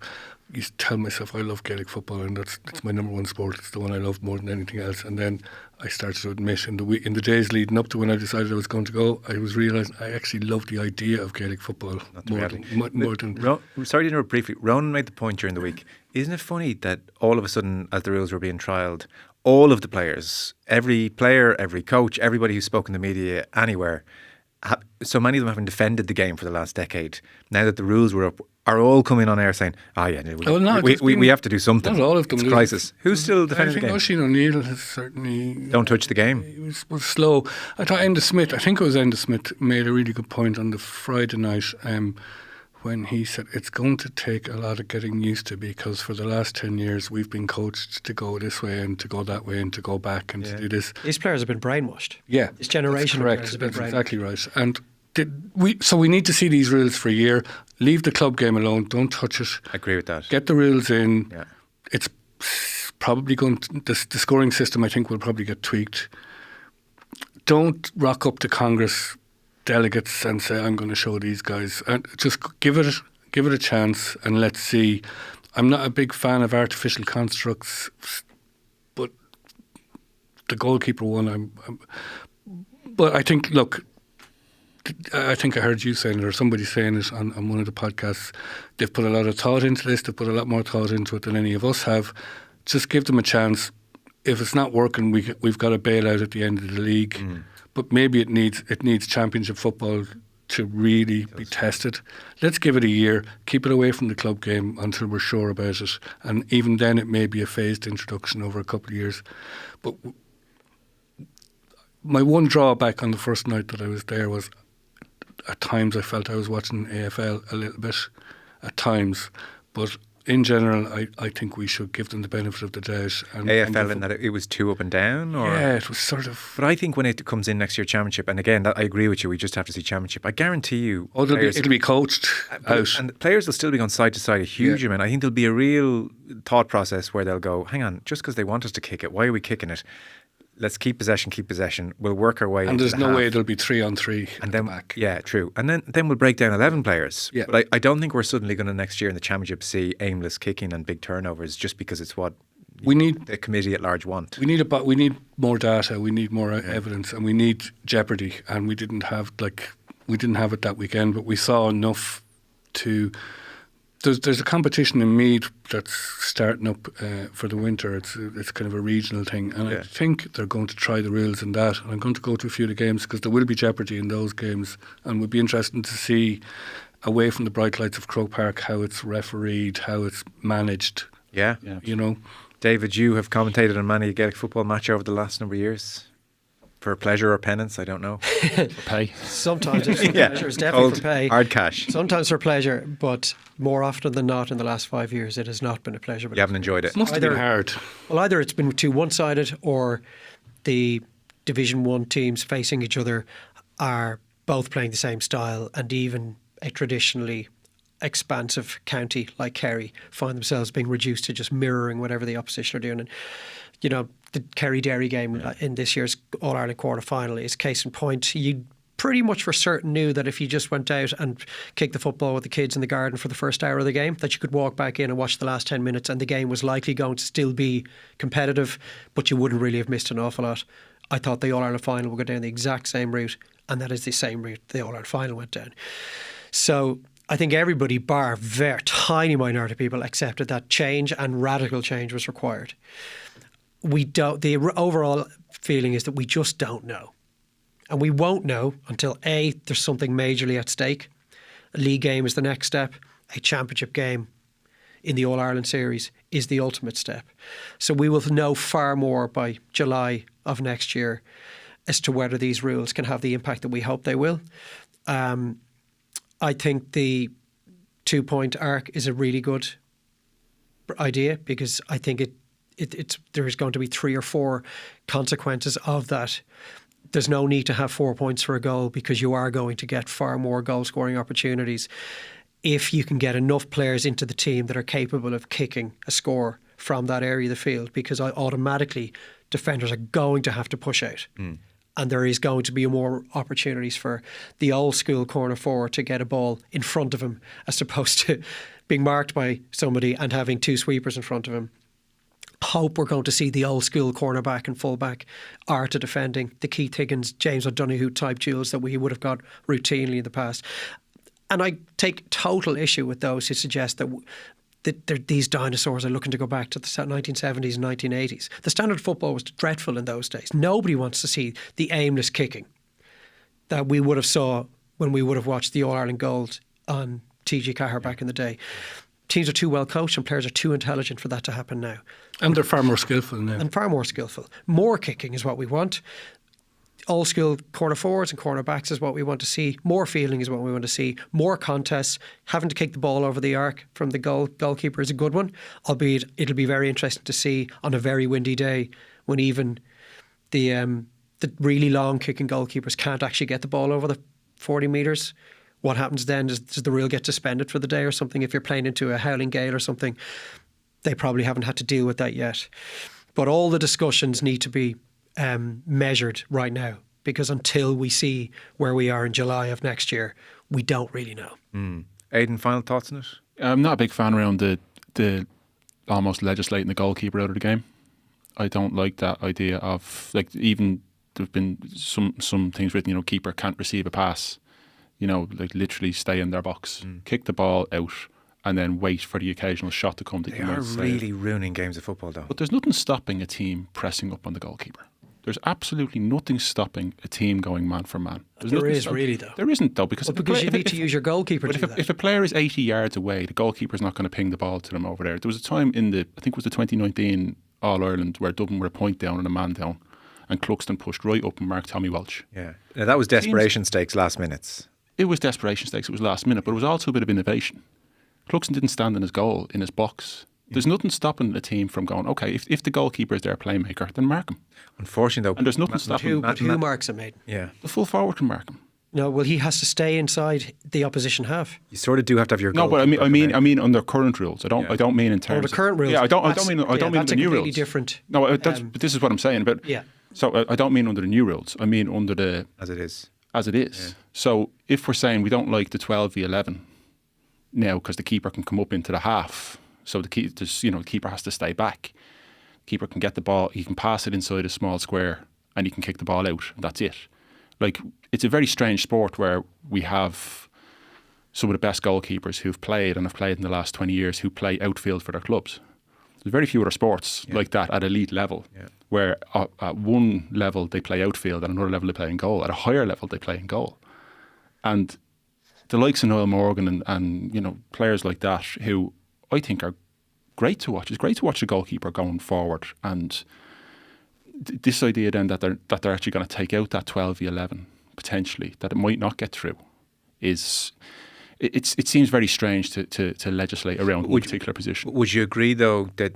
used to tell myself I love Gaelic football and it's my number one sport. It's the one I love more than anything else. And then I started to admit in the days leading up to when I decided I was going to go, I was realising I actually loved the idea of Gaelic football more than. Sorry to interrupt briefly. Ronan made the point during the week. Isn't it funny that all of a sudden, as the rules were being trialled, all of the players, every player, every coach, everybody who's spoken to the media anywhere, so many of them having defended the game for the last decade, now that the rules were up, are all coming on air saying, we have to do something. Not all of them. It's a crisis. Who's still defending the game? I think Oisin O'Neill has certainly... Don't touch the game. He was slow. I thought Enda Smith made a really good point on the Friday night when he said it's going to take a lot of getting used to, because for the last 10 years we've been coached to go this way and to go that way and to go back and to do this. These players have been brainwashed. Yeah. This generation of players have been That's brainwashed. exactly right. And we need to see these rules for a year. Leave the club game alone. Don't touch it. I agree with that. Get the rules in. Yeah. It's probably going to, the scoring system I think will probably get tweaked. Don't rock up to Congress delegates and say I'm going to show these guys, and just give it a chance and let's see. I'm not a big fan of artificial constructs, but the goalkeeper one but I think, look, I think I heard you saying it or somebody saying it on one of the podcasts. They've put a lot of thought into this. They've put a lot more thought into it than any of us have. Just give them a chance. If it's not working, we've got to bail out at the end of the league. But maybe it needs championship football to really be tested. Let's give it a year. Keep it away from the club game until we're sure about it. And even then, it may be a phased introduction over a couple of years. But my one drawback on the first night that I was there was at times I felt I was watching AFL a little bit at times, but in general, I think we should give them the benefit of the doubt. And AFL in that it was too up and down? Or? Yeah, it was sort of... But I think when it comes in next year, Championship, and again, I agree with you, we just have to see Championship. I guarantee you... Oh, it'll be coached out. And players will still be going side to side a huge amount. I think there'll be a real thought process where they'll go, hang on, just because they want us to kick it, why are we kicking it? Let's keep possession. We'll work our way. And there's no half. way there'll be 3-on-3 and then, then, back. Yeah, true. And then we'll break down 11 players. Yeah. But I don't think we're suddenly going to next year in the Championship see aimless kicking and big turnovers just because it's what the committee at large want. We need more data. We need more evidence, and we need jeopardy. And we didn't have it that weekend, but we saw enough to. There's a competition in Meath that's starting up for the winter. It's kind of a regional thing, and I think they're going to try the rules in that. And I'm going to go to a few of the games because there will be jeopardy in those games, and it would be interesting to see away from the bright lights of Croke Park how it's refereed, how it's managed. Yeah. You know, David, you have commentated on many a Gaelic football match over the last number of years. For pleasure or penance, I don't know. For pay. Sometimes it's for pleasure. It's definitely for pay. Hard cash. Sometimes for pleasure, but more often than not in the last 5 years, it has not been a pleasure. You haven't enjoyed it. It must have been hard. Well, either it's been too one-sided or the Division 1 teams facing each other are both playing the same style, and even a traditionally expansive county like Kerry find themselves being reduced to just mirroring whatever the opposition are doing. And, you know, the Kerry-Derry game in this year's All-Ireland quarter-final is case in point. You pretty much for certain knew that if you just went out and kicked the football with the kids in the garden for the first hour of the game, that you could walk back in and watch the last 10 minutes and the game was likely going to still be competitive, but you wouldn't really have missed an awful lot. I thought the All-Ireland final would go down the exact same route, and that is the same route the All-Ireland final went down. So I think everybody, bar a very tiny minority of people, accepted that change and radical change was required. The overall feeling is that we just don't know. And we won't know until A, there's something majorly at stake. A league game is the next step. A championship game in the All-Ireland series is the ultimate step. So we will know far more by July of next year as to whether these rules can have the impact that we hope they will. I think the 2-point arc is a really good idea because I think there's going to be 3 or 4 consequences of that. There's no need to have 4 points for a goal because you are going to get far more goal scoring opportunities if you can get enough players into the team that are capable of kicking a score from that area of the field, because automatically defenders are going to have to push out. And there is going to be more opportunities for the old school corner forward to get a ball in front of him as opposed to being marked by somebody and having 2 sweepers in front of him. Hope we're going to see the old school cornerback and fullback art of defending, the Keith Higgins, James O'Donoghue type duels that we would have got routinely in the past. And I take total issue with those who suggest that these dinosaurs are looking to go back to the 1970s and 1980s. The standard football was dreadful in those days. Nobody wants to see the aimless kicking that we would have saw when we would have watched the All-Ireland Gold on TG Cahir back in the day. Teams are too well coached and players are too intelligent for that to happen now. And they're far more skillful now. And far more skillful. More kicking is what we want. Old school corner forwards and corner backs is what we want to see. More fielding is what we want to see. More contests. Having to kick the ball over the arc from the goalkeeper is a good one, albeit it'll be very interesting to see on a very windy day when even the really long kicking goalkeepers can't actually get the ball over the 40 metres. What happens then? Does the rule get suspended for the day or something? If you're playing into a howling gale or something, they probably haven't had to deal with that yet. But all the discussions need to be measured right now, because until we see where we are in July of next year, we don't really know. Aidan, final thoughts on it? I'm not a big fan around the almost legislating the goalkeeper out of the game. I don't like that idea of, like, even there've been some things written, keeper can't receive a pass. Like literally stay in their box, kick the ball out, and then wait for the occasional shot to come. They are really ruining games of football, though. But there's nothing stopping a team pressing up on the goalkeeper. There's absolutely nothing stopping a team going man for man. There is really, though. There isn't, though, because you need to use your goalkeeper to do that. If a player is 80 yards away, the goalkeeper's not going to ping the ball to them over there. There was a time in I think it was the 2019 All-Ireland where Dublin were a point down and a man down, and Cluxton pushed right up and marked Tommy Walsh. Yeah. Now, that was desperation stakes, last minutes. It was desperation stakes, it was last minute, but it was also a bit of innovation. Cluxton didn't stand in his goal, in his box. There's nothing stopping the team from going, okay, if the goalkeeper is their playmaker, then mark him. Unfortunately, though. And there's nothing stopping Who marks him, mate? Yeah. the full forward can mark him. No, well, he has to stay inside the opposition half. You sort of do have to have your No, but I mean under current rules. I don't mean in terms the current rules. Yeah, I don't mean that's the new completely rules. different. No, but this is what I'm saying. But Yeah. So I don't mean under the new rules. I mean under the as it is. As it is. Yeah. So if we're saying we don't like the 12v11 now because the keeper can come up into the half, so the keeper has to stay back. The keeper can get the ball, he can pass it inside a small square, and he can kick the ball out. And that's it. Like, it's a very strange sport where we have some of the best goalkeepers who've played and have played in the last 20 years who play outfield for their clubs. There's very few other sports like that at elite level, where at one level they play outfield, at another level they play in goal, at a higher level they play in goal. And the likes of Niall Morgan and players like that who I think are great to watch. It's great to watch a goalkeeper going forward, and this idea then that they're actually going to take out that 12v11 potentially, that it might not get through, is it seems very strange to legislate around one particular position. Would you agree though that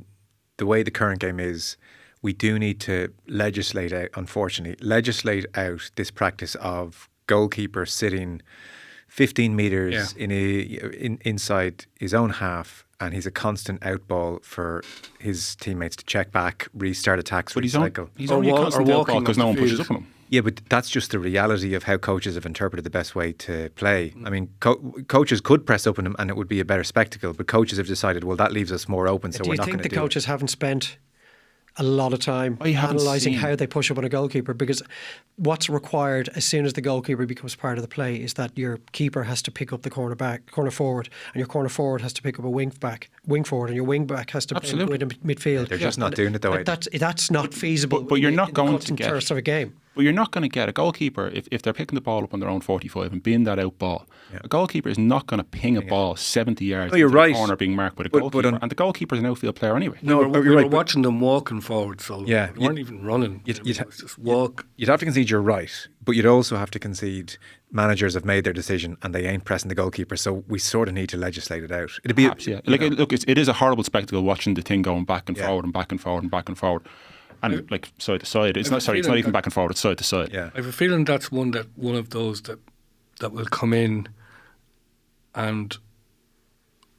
the way the current game is, we do need to legislate out this practice of goalkeeper sitting 15 metres inside his own half, and he's a constant outball for his teammates to check back, restart attacks, recycle. He's only a constant outball because no one pushes up on him. Yeah, but that's just the reality of how coaches have interpreted the best way to play. I mean, coaches could press up on him and it would be a better spectacle, but coaches have decided, well, that leaves us more open, so we're not going to do it. Do you think the coaches haven't spent a lot of time analysing how they push up on a goalkeeper? Because what's required as soon as the goalkeeper becomes part of the play is that your keeper has to pick up the corner forward, and your corner forward has to pick up a wing forward, and your wing back has to play with midfield. They're just not doing it that way. That's not feasible. But you're not going to get of a game. But you're not going to get a goalkeeper if they're picking the ball up on their own 45 and being that out ball. A goalkeeper is not going to ping a ball 70 yards into the corner being marked with a goalkeeper. And the goalkeeper's an outfield player anyway. No, we were watching them walking forward, so they weren't even running. It was just walk. You'd have to concede you're right, but you'd also have to concede managers have made their decision and they ain't pressing the goalkeeper, so we sort of need to legislate it out. It'd be look, it is a horrible spectacle watching the thing going back and forward and back and forward and back and forward. And like side to side, it's not even back and forward. It's side to side. Yeah, I have a feeling that's one of those that will come in and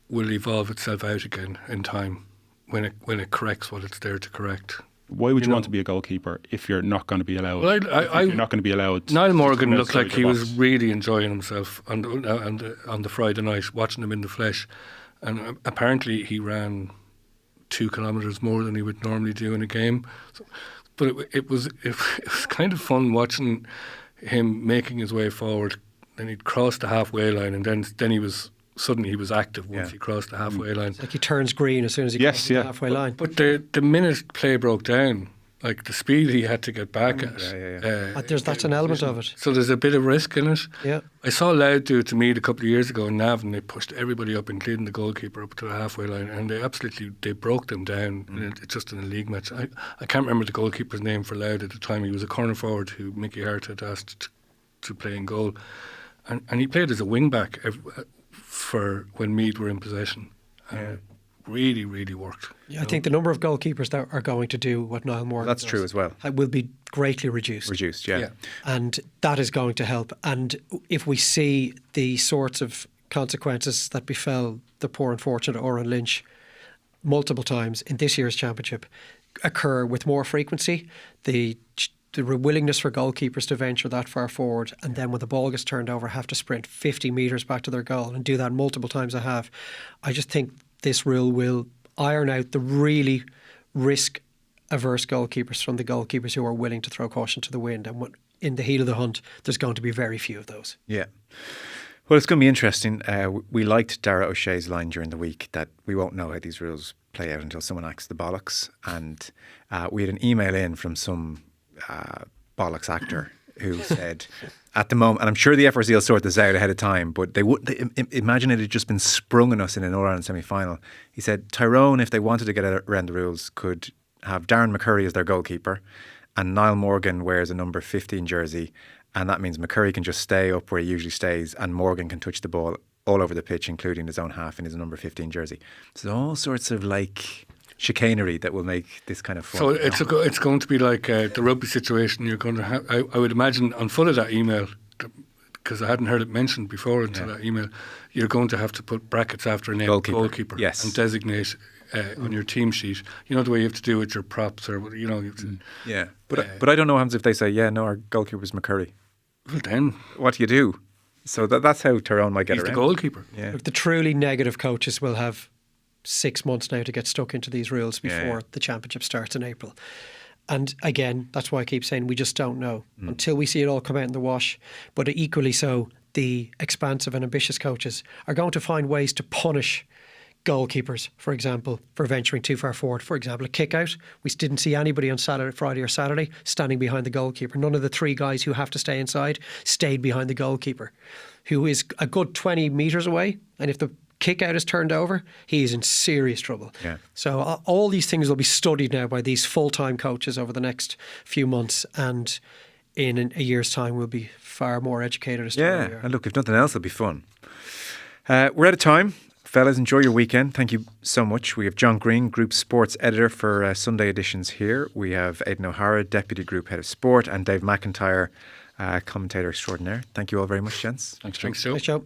will evolve itself out again in time when it corrects what it's there to correct. Why would you want to be a goalkeeper if you're not going to be allowed? Well, you're not going to be allowed. Niall Morgan looked like he was really enjoying himself on the Friday night, watching him in the flesh, and apparently he ran 2 kilometres more than he would normally do in a game. So, but it was kind of fun watching him making his way forward. Then he'd cross the halfway line, and then he was active once he crossed the halfway line. It's like he turns green as soon as he crosses the halfway line. But the minute play broke down, like the speed he had to get back at. That's an element of it. So there's a bit of risk in it. Yeah. I saw Louth do it to Meath a couple of years ago in Navan. They pushed everybody up, including the goalkeeper, up to the halfway line, and they broke them down. It's just in a league match. I can't remember the goalkeeper's name for Louth at the time. He was a corner forward who Mickey Hart had asked to play in goal, and he played as a wing back for when Meath were in possession. Really, really worked. I think the number of goalkeepers that are going to do what Niall Morgan does true as well. Will be greatly reduced. And that is going to help. And if we see the sorts of consequences that befell the poor unfortunate Oran Lynch multiple times in this year's championship occur with more frequency, the willingness for goalkeepers to venture that far forward, and then when the ball gets turned over have to sprint 50 metres back to their goal and do that multiple times a half, I just think this rule will iron out the really risk-averse goalkeepers from the goalkeepers who are willing to throw caution to the wind. And in the heat of the hunt, there's going to be very few of those. Yeah. Well, it's going to be interesting. We liked Dara O'Shea's line during the week that we won't know how these rules play out until someone acts the bollocks. And we had an email in from some bollocks actor who said, at the moment, and I'm sure the FRC will sort this out ahead of time, but imagine it had just been sprung on us in an All-Ireland semi-final. He said Tyrone, if they wanted to get around the rules, could have Darren McCurry as their goalkeeper and Niall Morgan wears a number 15 jersey, and that means McCurry can just stay up where he usually stays, and Morgan can touch the ball all over the pitch, including his own half in his number 15 jersey. So all sorts of like chicanery that will make this kind of fun. So it's going to be like the rugby situation. You're going to have, I would imagine, on foot of that email, because I hadn't heard it mentioned before until that email, you're going to have to put brackets after a name goalkeeper yes, and designate on your team sheet. You know the way you have to do with your props, or you know. You have to, yeah, but I don't know what happens if they say, yeah, no, our goalkeeper was McCurry. Well, then what do you do? So that's how Tyrone might get he's around. the goalkeeper. Yeah. Look, the truly negative coaches will have 6 months now to get stuck into these rules before the championship starts in April. And again, that's why I keep saying we just don't know until we see it all come out in the wash. But equally so, the expansive and ambitious coaches are going to find ways to punish goalkeepers, for example, for venturing too far forward. For example, a kick out. We didn't see anybody on Friday or Saturday standing behind the goalkeeper. None of the 3 guys who have to stay inside stayed behind the goalkeeper, who is a good 20 metres away. And if the kick out is turned over, he's in serious trouble. Yeah. So all these things will be studied now by these full-time coaches over the next few months, and in a year's time we'll be far more educated as to where we are. And look, if nothing else, it'll be fun. We're out of time. Fellas, enjoy your weekend. Thank you so much. We have John Greene, Group Sports Editor for Sunday editions here. We have Aidan O'Hara, Deputy Group Head of Sport, and Dave McIntyre, commentator extraordinaire. Thank you all very much, gents. Thanks, Joe. Thanks, Joe. Thanks, Joe.